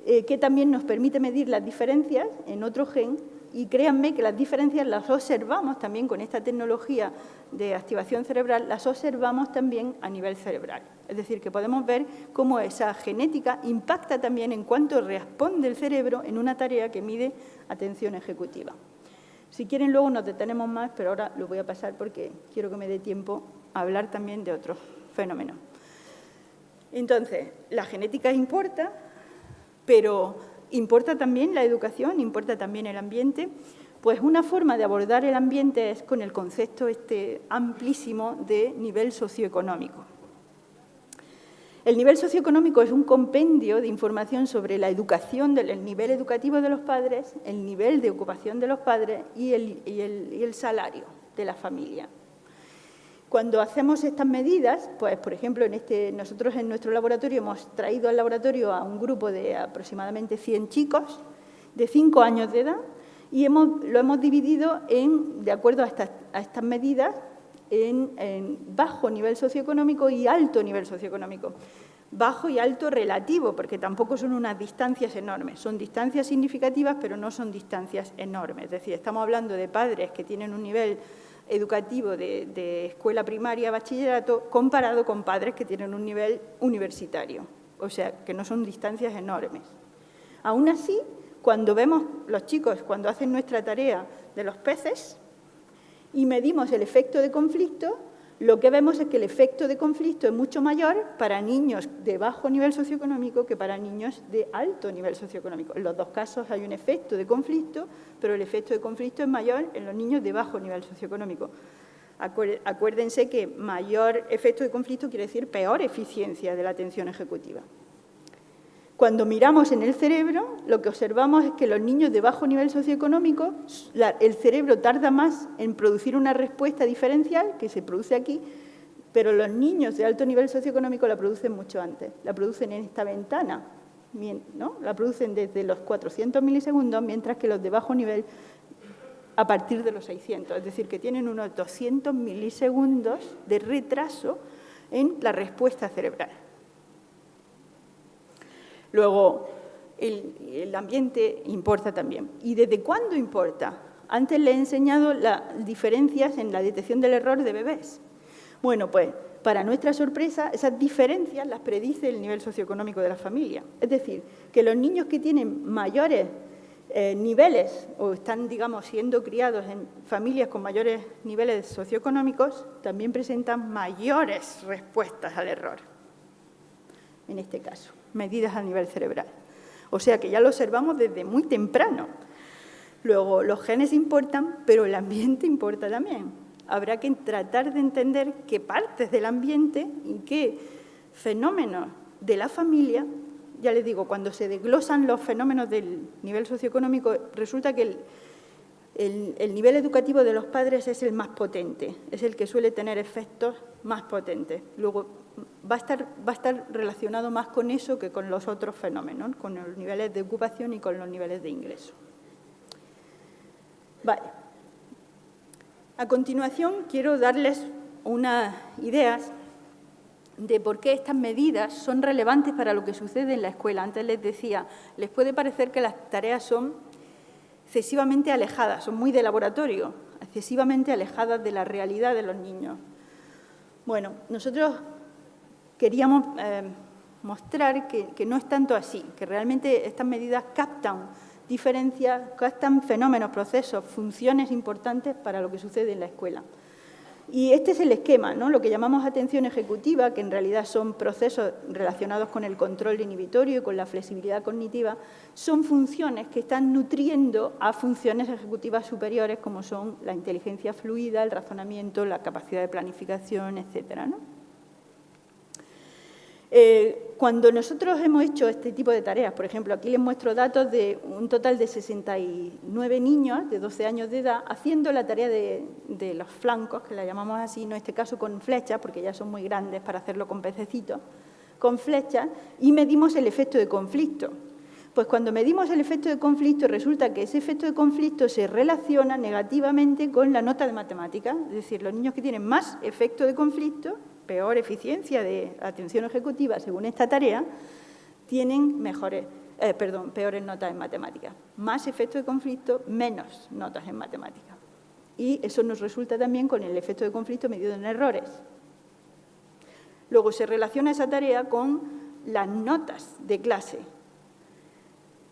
que también nos permite medir las diferencias en otro gen, y créanme que las diferencias las observamos también con esta tecnología de activación cerebral, las observamos también a nivel cerebral. Es decir, que podemos ver cómo esa genética impacta también en cuánto responde el cerebro en una tarea que mide atención ejecutiva. Si quieren, luego nos detenemos más, pero ahora lo voy a pasar porque quiero que me dé tiempo a hablar también de otros fenómenos. Entonces, la genética importa, pero importa también la educación, importa también el ambiente. Pues una forma de abordar el ambiente es con el concepto amplísimo de nivel socioeconómico. El nivel socioeconómico es un compendio de información sobre la educación, el nivel educativo de los padres, el nivel de ocupación de los padres y el salario de la familia. Cuando hacemos estas medidas, pues por ejemplo, nosotros en nuestro laboratorio hemos traído al laboratorio a un grupo de aproximadamente 100 chicos de 5 años de edad y lo hemos dividido de acuerdo a estas medidas, en bajo nivel socioeconómico y alto nivel socioeconómico. Bajo y alto relativo, porque tampoco son unas distancias enormes. Son distancias significativas, pero no son distancias enormes. Es decir, estamos hablando de padres que tienen un nivel educativo de escuela primaria, bachillerato, comparado con padres que tienen un nivel universitario. O sea, que no son distancias enormes. Aún así, cuando vemos los chicos, cuando hacen nuestra tarea de los peces, y medimos el efecto de conflicto, lo que vemos es que el efecto de conflicto es mucho mayor para niños de bajo nivel socioeconómico que para niños de alto nivel socioeconómico. En los dos casos hay un efecto de conflicto, pero el efecto de conflicto es mayor en los niños de bajo nivel socioeconómico. Acuérdense que mayor efecto de conflicto quiere decir peor eficiencia de la atención ejecutiva. Cuando miramos en el cerebro, lo que observamos es que los niños de bajo nivel socioeconómico, el cerebro tarda más en producir una respuesta diferencial, que se produce aquí, pero los niños de alto nivel socioeconómico la producen mucho antes. La producen en esta ventana, ¿no? La producen desde los 400 milisegundos, mientras que los de bajo nivel a partir de los 600. Es decir, que tienen unos 200 milisegundos de retraso en la respuesta cerebral. Luego, el ambiente importa también. ¿Y desde cuándo importa? Antes les he enseñado las diferencias en la detección del error de bebés. Bueno, pues, para nuestra sorpresa, esas diferencias las predice el nivel socioeconómico de la familia. Es decir, que los niños que tienen mayores niveles o están, digamos, siendo criados en familias con mayores niveles socioeconómicos también presentan mayores respuestas al error. En este caso, medidas a nivel cerebral. O sea que ya lo observamos desde muy temprano. Luego, los genes importan, pero el ambiente importa también. Habrá que tratar de entender qué partes del ambiente y qué fenómenos de la familia. Ya les digo, cuando se desglosan los fenómenos del nivel socioeconómico, resulta que el nivel educativo de los padres es el más potente, es el que suele tener efectos más potentes. Luego, va a estar relacionado más con eso que con los otros fenómenos, con los niveles de ocupación y con los niveles de ingreso. Vale. A continuación, quiero darles unas ideas de por qué estas medidas son relevantes para lo que sucede en la escuela. Antes les decía, les puede parecer que las tareas son excesivamente alejadas, son muy de laboratorio, excesivamente alejadas de la realidad de los niños. Bueno, nosotros queríamos mostrar que no es tanto así, que realmente estas medidas captan diferencias, captan fenómenos, procesos, funciones importantes para lo que sucede en la escuela. Y este es el esquema, ¿no? Lo que llamamos atención ejecutiva, que en realidad son procesos relacionados con el control inhibitorio y con la flexibilidad cognitiva, son funciones que están nutriendo a funciones ejecutivas superiores como son la inteligencia fluida, el razonamiento, la capacidad de planificación, etcétera, ¿no? Cuando nosotros hemos hecho este tipo de tareas, por ejemplo, aquí les muestro datos de un total de 69 niños de 12 años de edad haciendo la tarea de los flancos, que la llamamos así, no en este caso con flechas, porque ya son muy grandes para hacerlo con pececitos, con flechas, y medimos el efecto de conflicto. Pues cuando medimos el efecto de conflicto, resulta que ese efecto de conflicto se relaciona negativamente con la nota de matemáticas, es decir, los niños que tienen más efecto de conflicto, peor eficiencia de atención ejecutiva según esta tarea, tienen peores notas en matemáticas. Más efecto de conflicto, menos notas en matemáticas. Y eso nos resulta también con el efecto de conflicto medido en errores. Luego se relaciona esa tarea con las notas de clase.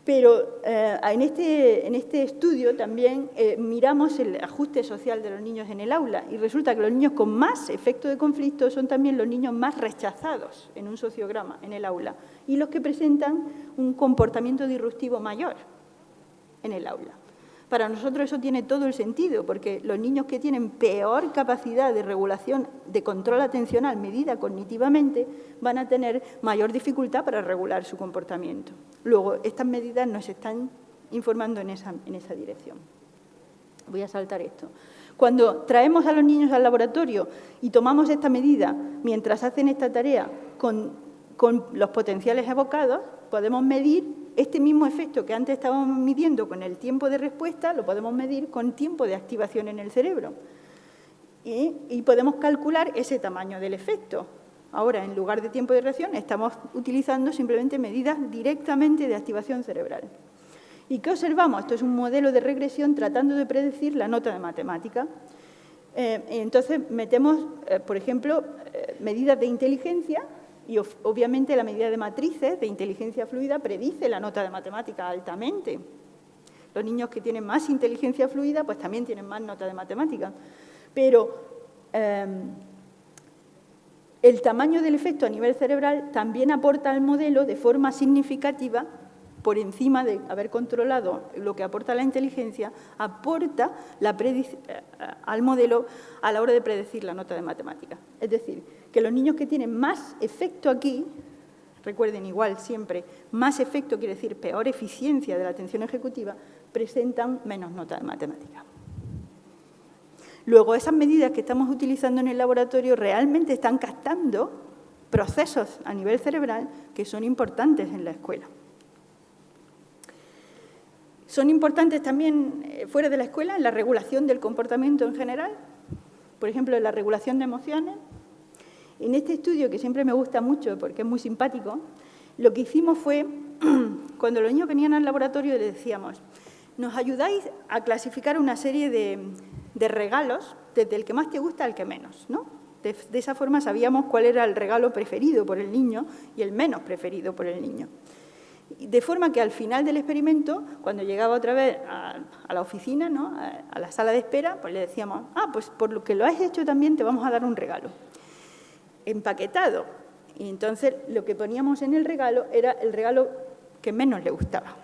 Pero en este estudio también miramos el ajuste social de los niños en el aula y resulta que los niños con más efecto de conflicto son también los niños más rechazados en un sociograma en el aula y los que presentan un comportamiento disruptivo mayor en el aula. Para nosotros eso tiene todo el sentido, porque los niños que tienen peor capacidad de regulación, de control atencional medida cognitivamente, van a tener mayor dificultad para regular su comportamiento. Luego, estas medidas nos están informando en esa dirección. Voy a saltar esto. Cuando traemos a los niños al laboratorio y tomamos esta medida mientras hacen esta tarea con los potenciales evocados, podemos medir este mismo efecto que antes estábamos midiendo con el tiempo de respuesta, lo podemos medir con tiempo de activación en el cerebro. Y podemos calcular ese tamaño del efecto. Ahora, en lugar de tiempo de reacción, estamos utilizando simplemente medidas directamente de activación cerebral. ¿Y qué observamos? Esto es un modelo de regresión tratando de predecir la nota de matemática. Entonces, metemos, por ejemplo, medidas de inteligencia. Y obviamente la medida de matrices de inteligencia fluida predice la nota de matemática altamente. Los niños que tienen más inteligencia fluida pues también tienen más nota de matemática. Pero el tamaño del efecto a nivel cerebral también aporta al modelo de forma significativa, por encima de haber controlado lo que aporta la inteligencia, aporta al modelo a la hora de predecir la nota de matemáticas. Es decir, que los niños que tienen más efecto aquí, recuerden igual siempre, más efecto quiere decir peor eficiencia de la atención ejecutiva, presentan menos nota de matemáticas. Luego, esas medidas que estamos utilizando en el laboratorio realmente están captando procesos a nivel cerebral que son importantes en la escuela. Son importantes también fuera de la escuela en la regulación del comportamiento en general, por ejemplo, en la regulación de emociones. En este estudio, que siempre me gusta mucho porque es muy simpático, lo que hicimos fue, cuando los niños venían al laboratorio, les decíamos, ¿nos ayudáis a clasificar una serie de regalos, desde el que más te gusta al que menos, ¿no? De esa forma sabíamos cuál era el regalo preferido por el niño y el menos preferido por el niño. De forma que al final del experimento, cuando llegaba otra vez a la oficina, ¿no? A la sala de espera, pues le decíamos, pues por lo que lo has hecho también te vamos a dar un regalo empaquetado. Y entonces lo que poníamos en el regalo era el regalo que menos le gustaba.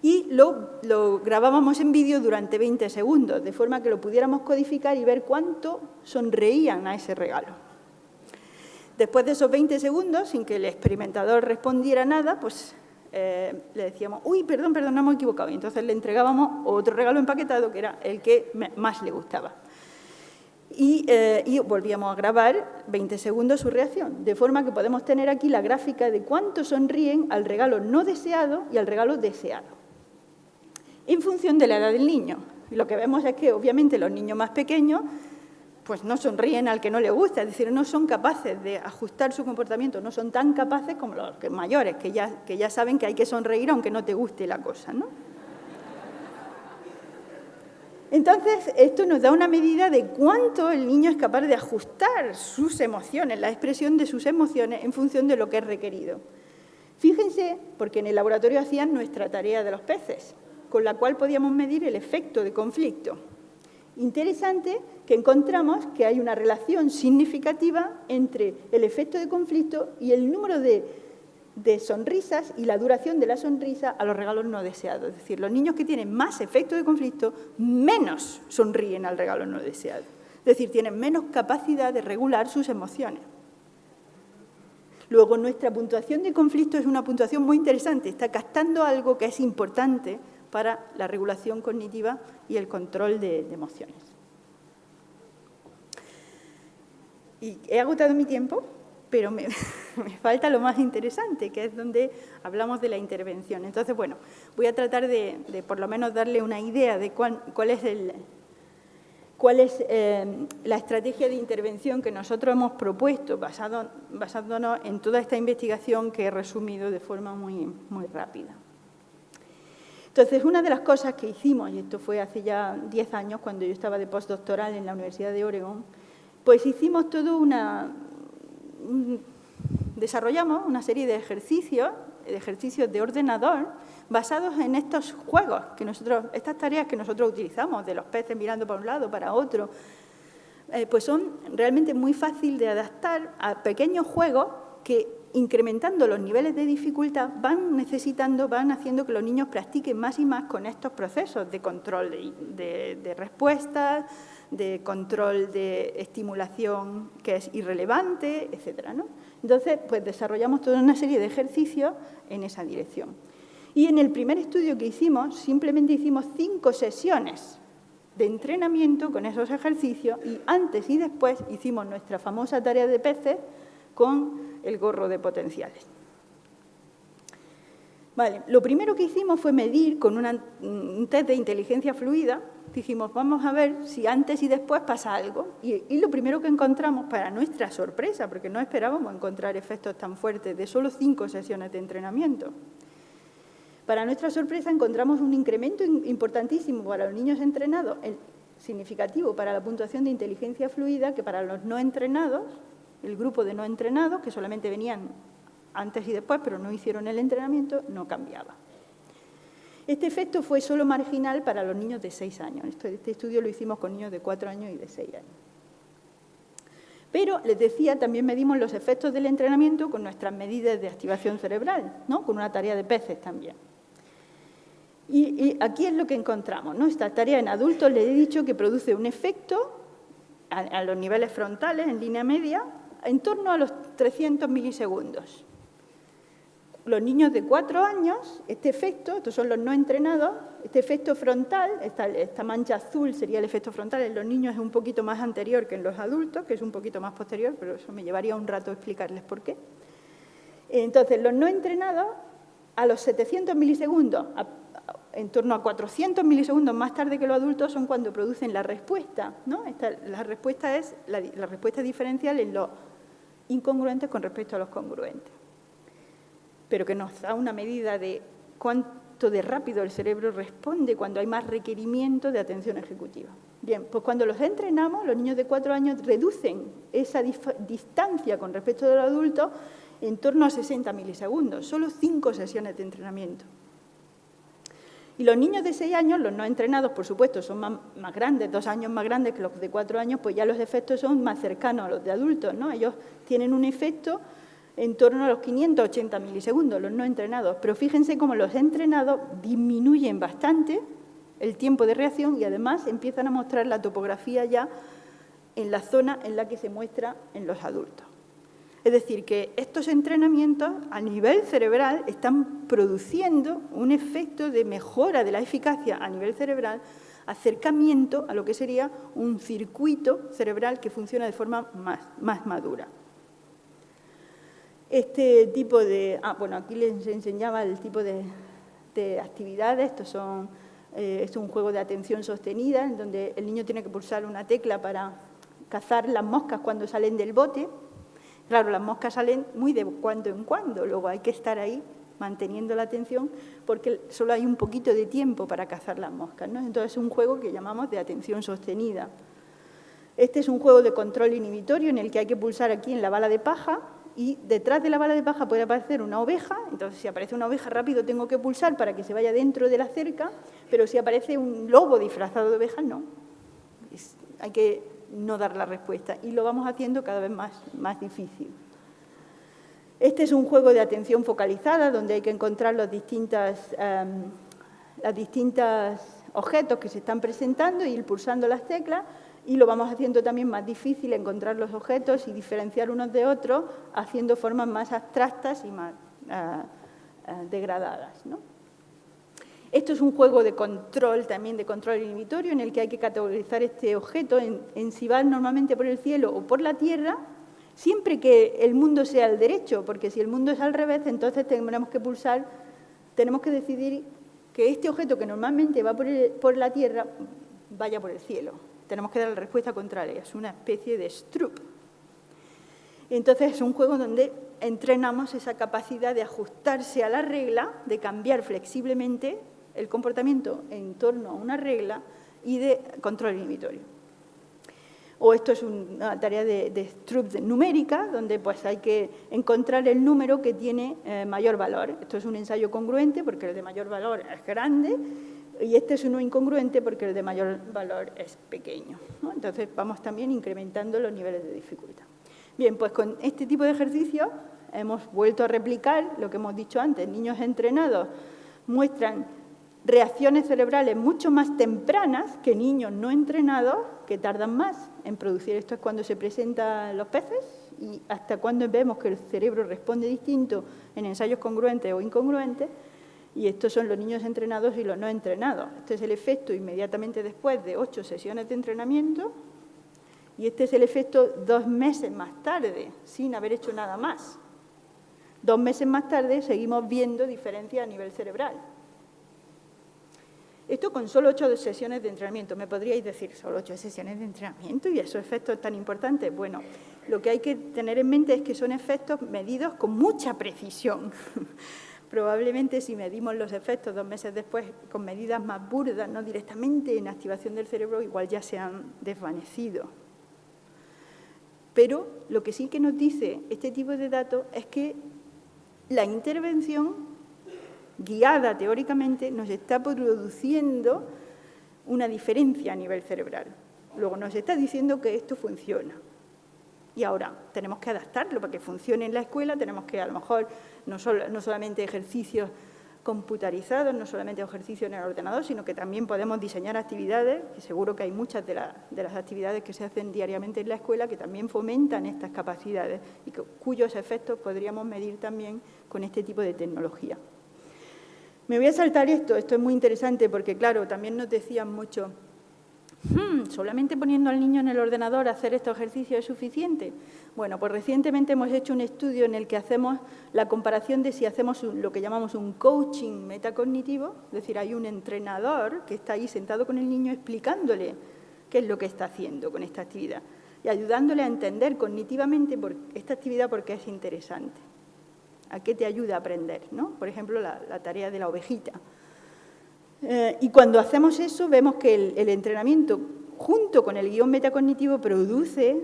Y lo grabábamos en vídeo durante 20 segundos, de forma que lo pudiéramos codificar y ver cuánto sonreían a ese regalo. Después de esos 20 segundos, sin que el experimentador respondiera nada, pues le decíamos, uy, perdón, nos hemos equivocado. Y entonces le entregábamos otro regalo empaquetado, que era el que más le gustaba. Y volvíamos a grabar 20 segundos su reacción, de forma que podemos tener aquí la gráfica de cuánto sonríen al regalo no deseado y al regalo deseado, en función de la edad del niño. Y lo que vemos es que, obviamente, los niños más pequeños pues no sonríen al que no les gusta, es decir, no son capaces de ajustar su comportamiento, no son tan capaces como los mayores, que ya saben que hay que sonreír aunque no te guste la cosa, ¿no? Entonces, esto nos da una medida de cuánto el niño es capaz de ajustar sus emociones, la expresión de sus emociones en función de lo que es requerido. Fíjense, porque en el laboratorio hacían nuestra tarea de los peces, con la cual podíamos medir el efecto de conflicto. Interesante que encontramos que hay una relación significativa entre el efecto de conflicto y el número de sonrisas y la duración de la sonrisa a los regalos no deseados. Es decir, los niños que tienen más efecto de conflicto menos sonríen al regalo no deseado. Es decir, tienen menos capacidad de regular sus emociones. Luego, nuestra puntuación de conflicto es una puntuación muy interesante. Está captando algo que es importante para la regulación cognitiva y el control de emociones. Y he agotado mi tiempo, pero me falta lo más interesante, que es donde hablamos de la intervención. Entonces, bueno, voy a tratar de por lo menos darle una idea de cuál es la estrategia de intervención que nosotros hemos propuesto, basándonos en toda esta investigación que he resumido de forma muy rápida. Entonces, una de las cosas que hicimos, y esto fue hace ya 10 años, cuando yo estaba de postdoctoral en la Universidad de Oregón, pues hicimos desarrollamos una serie de ejercicios de ordenador basados en estos juegos, estas tareas que nosotros utilizamos, de los peces mirando para un lado, para otro, pues son realmente muy fáciles de adaptar a pequeños juegos que, incrementando los niveles de dificultad, van haciendo que los niños practiquen más y más con estos procesos de control de respuestas, de control de estimulación que es irrelevante, etcétera, ¿no? Entonces, pues desarrollamos toda una serie de ejercicios en esa dirección. Y en el primer estudio que hicimos, simplemente hicimos 5 sesiones de entrenamiento con esos ejercicios y antes y después hicimos nuestra famosa tarea de peces con el gorro de potenciales. Vale, lo primero que hicimos fue medir con un test de inteligencia fluida. Dijimos, vamos a ver si antes y después pasa algo. Y lo primero que encontramos, para nuestra sorpresa, porque no esperábamos encontrar efectos tan fuertes de solo 5 sesiones de entrenamiento, para nuestra sorpresa encontramos un incremento importantísimo para los niños entrenados, significativo para la puntuación de inteligencia fluida, que para los no entrenados, el grupo de no entrenados, que solamente venían antes y después, pero no hicieron el entrenamiento, no cambiaba. Este efecto fue solo marginal para los niños de 6 años. Este estudio lo hicimos con niños de 4 años y de 6 años. Pero, les decía, también medimos los efectos del entrenamiento con nuestras medidas de activación cerebral, ¿no? Con una tarea de peces también. Y aquí es lo que encontramos, ¿no? Esta tarea en adultos les he dicho que produce un efecto a los niveles frontales, en línea media, en torno a los 300 milisegundos. Los niños de 4 años, este efecto, estos son los no entrenados, este efecto frontal, esta mancha azul sería el efecto frontal, en los niños es un poquito más anterior que en los adultos, que es un poquito más posterior, pero eso me llevaría un rato explicarles por qué. Entonces, los no entrenados, a los 700 milisegundos, en torno a 400 milisegundos más tarde que los adultos, son cuando producen la respuesta, ¿no? La respuesta es la respuesta diferencial en los incongruentes con respecto a los congruentes, pero que nos da una medida de cuánto de rápido el cerebro responde cuando hay más requerimiento de atención ejecutiva. Bien, pues cuando los entrenamos, los niños de 4 años reducen esa distancia con respecto a los adultos en torno a 60 milisegundos, solo 5 sesiones de entrenamiento. Y los niños de 6 años, los no entrenados, por supuesto, son más grandes, 2 años más grandes que los de 4 años, pues ya los efectos son más cercanos a los de adultos, ¿no? Ellos tienen un efecto en torno a los 580 milisegundos, los no entrenados. Pero fíjense cómo los entrenados disminuyen bastante el tiempo de reacción y además empiezan a mostrar la topografía ya en la zona en la que se muestra en los adultos. Es decir, que estos entrenamientos a nivel cerebral están produciendo un efecto de mejora de la eficacia a nivel cerebral, acercamiento a lo que sería un circuito cerebral que funciona de forma más madura. Este tipo de... bueno, aquí les enseñaba el tipo de actividades. Esto es un juego de atención sostenida, en donde el niño tiene que pulsar una tecla para cazar las moscas cuando salen del bote. Claro, las moscas salen muy de cuando en cuando, luego hay que estar ahí manteniendo la atención porque solo hay un poquito de tiempo para cazar las moscas, ¿no? Entonces es un juego que llamamos de atención sostenida. Este es un juego de control inhibitorio en el que hay que pulsar aquí en la bala de paja y detrás de la bala de paja puede aparecer una oveja, entonces si aparece una oveja rápido tengo que pulsar para que se vaya dentro de la cerca, pero si aparece un lobo disfrazado de oveja, no. Hay que no dar la respuesta y lo vamos haciendo cada vez más difícil. Este es un juego de atención focalizada donde hay que encontrar los distintos objetos que se están presentando y ir pulsando las teclas y lo vamos haciendo también más difícil encontrar los objetos y diferenciar unos de otros haciendo formas más abstractas y más degradadas, ¿no? Esto es un juego de control, también de control inhibitorio, en el que hay que categorizar este objeto en si va normalmente por el cielo o por la tierra, siempre que el mundo sea al derecho, porque si el mundo es al revés, entonces tenemos que decidir que este objeto que normalmente va por la tierra vaya por el cielo. Tenemos que dar la respuesta contraria, es una especie de Stroop. Entonces es un juego donde entrenamos esa capacidad de ajustarse a la regla, de cambiar flexiblemente el comportamiento en torno a una regla y de control inhibitorio. O esto es una tarea de Stroop numérica, donde pues hay que encontrar el número que tiene mayor valor. Esto es un ensayo congruente porque el de mayor valor es grande y este es uno incongruente porque el de mayor valor es pequeño, ¿no? Entonces vamos también incrementando los niveles de dificultad. Bien, pues con este tipo de ejercicios hemos vuelto a replicar lo que hemos dicho antes. Niños entrenados muestran reacciones cerebrales mucho más tempranas que niños no entrenados que tardan más en producir. Esto es cuando se presentan los peces y hasta cuando vemos que el cerebro responde distinto en ensayos congruentes o incongruentes. Y estos son los niños entrenados y los no entrenados. Este es el efecto inmediatamente después de 8 sesiones de entrenamiento y este es el efecto 2 meses más tarde, sin haber hecho nada más. 2 meses más tarde seguimos viendo diferencias a nivel cerebral. Esto con solo 8 sesiones de entrenamiento. Me podríais decir, ¿solo 8 sesiones de entrenamiento y esos efectos tan importantes? Bueno, lo que hay que tener en mente es que son efectos medidos con mucha precisión. Probablemente si medimos los efectos 2 meses después con medidas más burdas, no directamente en activación del cerebro, igual ya se han desvanecido. Pero lo que sí que nos dice este tipo de datos es que la intervención guiada teóricamente, nos está produciendo una diferencia a nivel cerebral. Luego nos está diciendo que esto funciona. Y ahora tenemos que adaptarlo para que funcione en la escuela, tenemos que a lo mejor no solamente ejercicios computarizados, no solamente ejercicios en el ordenador, sino que también podemos diseñar actividades, que seguro que hay muchas de las actividades que se hacen diariamente en la escuela que también fomentan estas capacidades y cuyos efectos podríamos medir también con este tipo de tecnología. Me voy a saltar esto es muy interesante porque, claro, también nos decían mucho, ¿solamente poniendo al niño en el ordenador a hacer estos ejercicios es suficiente? Bueno, pues recientemente hemos hecho un estudio en el que hacemos la comparación de si hacemos lo que llamamos un coaching metacognitivo, es decir, hay un entrenador que está ahí sentado con el niño explicándole qué es lo que está haciendo con esta actividad y ayudándole a entender cognitivamente esta actividad porque es interesante. ¿A qué te ayuda a aprender? ¿No? Por ejemplo, la tarea de la ovejita. Y cuando hacemos eso, vemos que el entrenamiento, junto con el guión metacognitivo, produce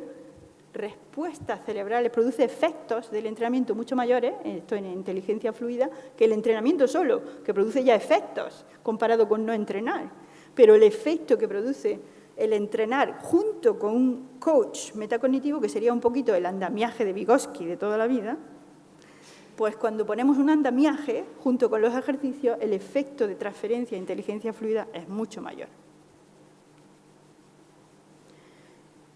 respuestas cerebrales, produce efectos del entrenamiento mucho mayores, esto en inteligencia fluida, que el entrenamiento solo, que produce ya efectos comparado con no entrenar. Pero el efecto que produce el entrenar junto con un coach metacognitivo, que sería un poquito el andamiaje de Vygotsky de toda la vida, pues cuando ponemos un andamiaje junto con los ejercicios, el efecto de transferencia e inteligencia fluida es mucho mayor.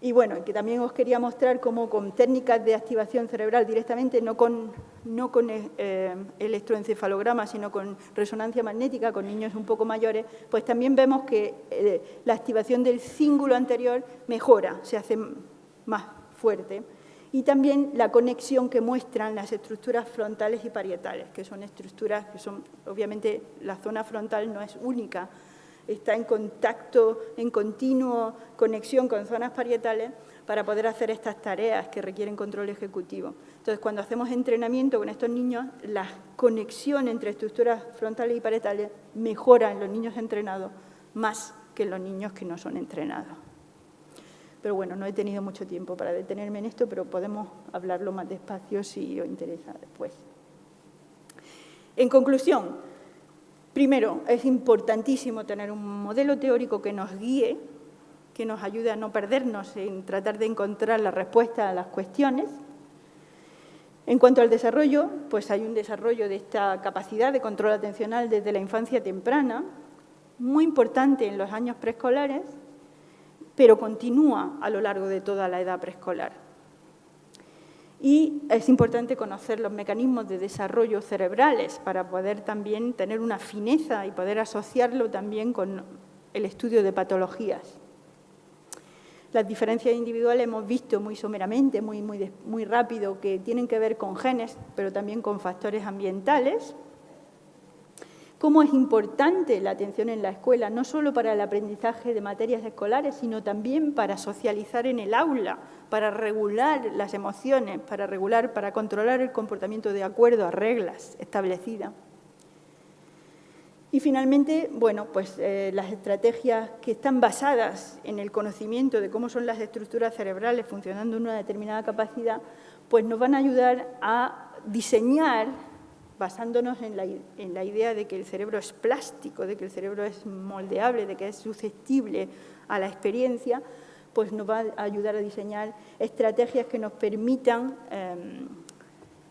Y bueno, que también os quería mostrar cómo con técnicas de activación cerebral directamente, no con electroencefalograma, sino con resonancia magnética, con niños un poco mayores, pues también vemos que la activación del cíngulo anterior mejora, se hace más fuerte. Y también la conexión que muestran las estructuras frontales y parietales, que son estructuras que son, obviamente, la zona frontal no es única, está en contacto, en continua conexión con zonas parietales para poder hacer estas tareas que requieren control ejecutivo. Entonces, cuando hacemos entrenamiento con estos niños, la conexión entre estructuras frontales y parietales mejora en los niños entrenados más que en los niños que no son entrenados. Pero bueno, no he tenido mucho tiempo para detenerme en esto, pero podemos hablarlo más despacio si os interesa después. En conclusión, primero, es importantísimo tener un modelo teórico que nos guíe, que nos ayude a no perdernos en tratar de encontrar la respuesta a las cuestiones. En cuanto al desarrollo, pues hay un desarrollo de esta capacidad de control atencional desde la infancia temprana, muy importante en los años preescolares, pero continúa a lo largo de toda la edad preescolar. Y es importante conocer los mecanismos de desarrollo cerebrales para poder también tener una fineza y poder asociarlo también con el estudio de patologías. Las diferencias individuales hemos visto muy someramente, muy rápido, que tienen que ver con genes, pero también con factores ambientales. Cómo es importante la atención en la escuela, no solo para el aprendizaje de materias escolares, sino también para socializar en el aula, para regular las emociones, para controlar el comportamiento de acuerdo a reglas establecidas. Y finalmente, bueno, pues las estrategias que están basadas en el conocimiento de cómo son las estructuras cerebrales funcionando en una determinada capacidad, pues nos van a ayudar a diseñar, basándonos en la idea de que el cerebro es plástico, de que el cerebro es moldeable, de que es susceptible a la experiencia, pues nos va a ayudar a diseñar estrategias que nos permitan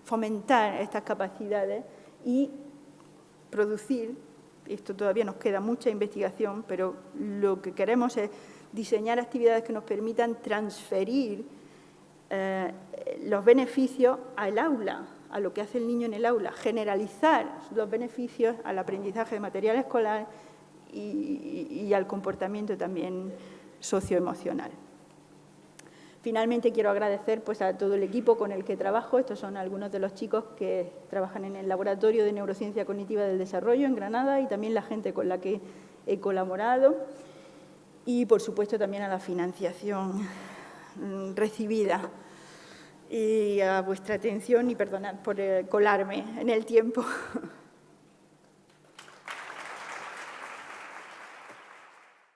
fomentar estas capacidades y producir, esto todavía nos queda mucha investigación, pero lo que queremos es diseñar actividades que nos permitan transferir los beneficios al aula, a lo que hace el niño en el aula, generalizar los beneficios al aprendizaje de material escolar y al comportamiento también socioemocional. Finalmente, quiero agradecer pues, a todo el equipo con el que trabajo. Estos son algunos de los chicos que trabajan en el Laboratorio de Neurociencia Cognitiva del Desarrollo en Granada y también la gente con la que he colaborado y, por supuesto, también a la financiación recibida. Y a vuestra atención y perdonad por colarme en el tiempo.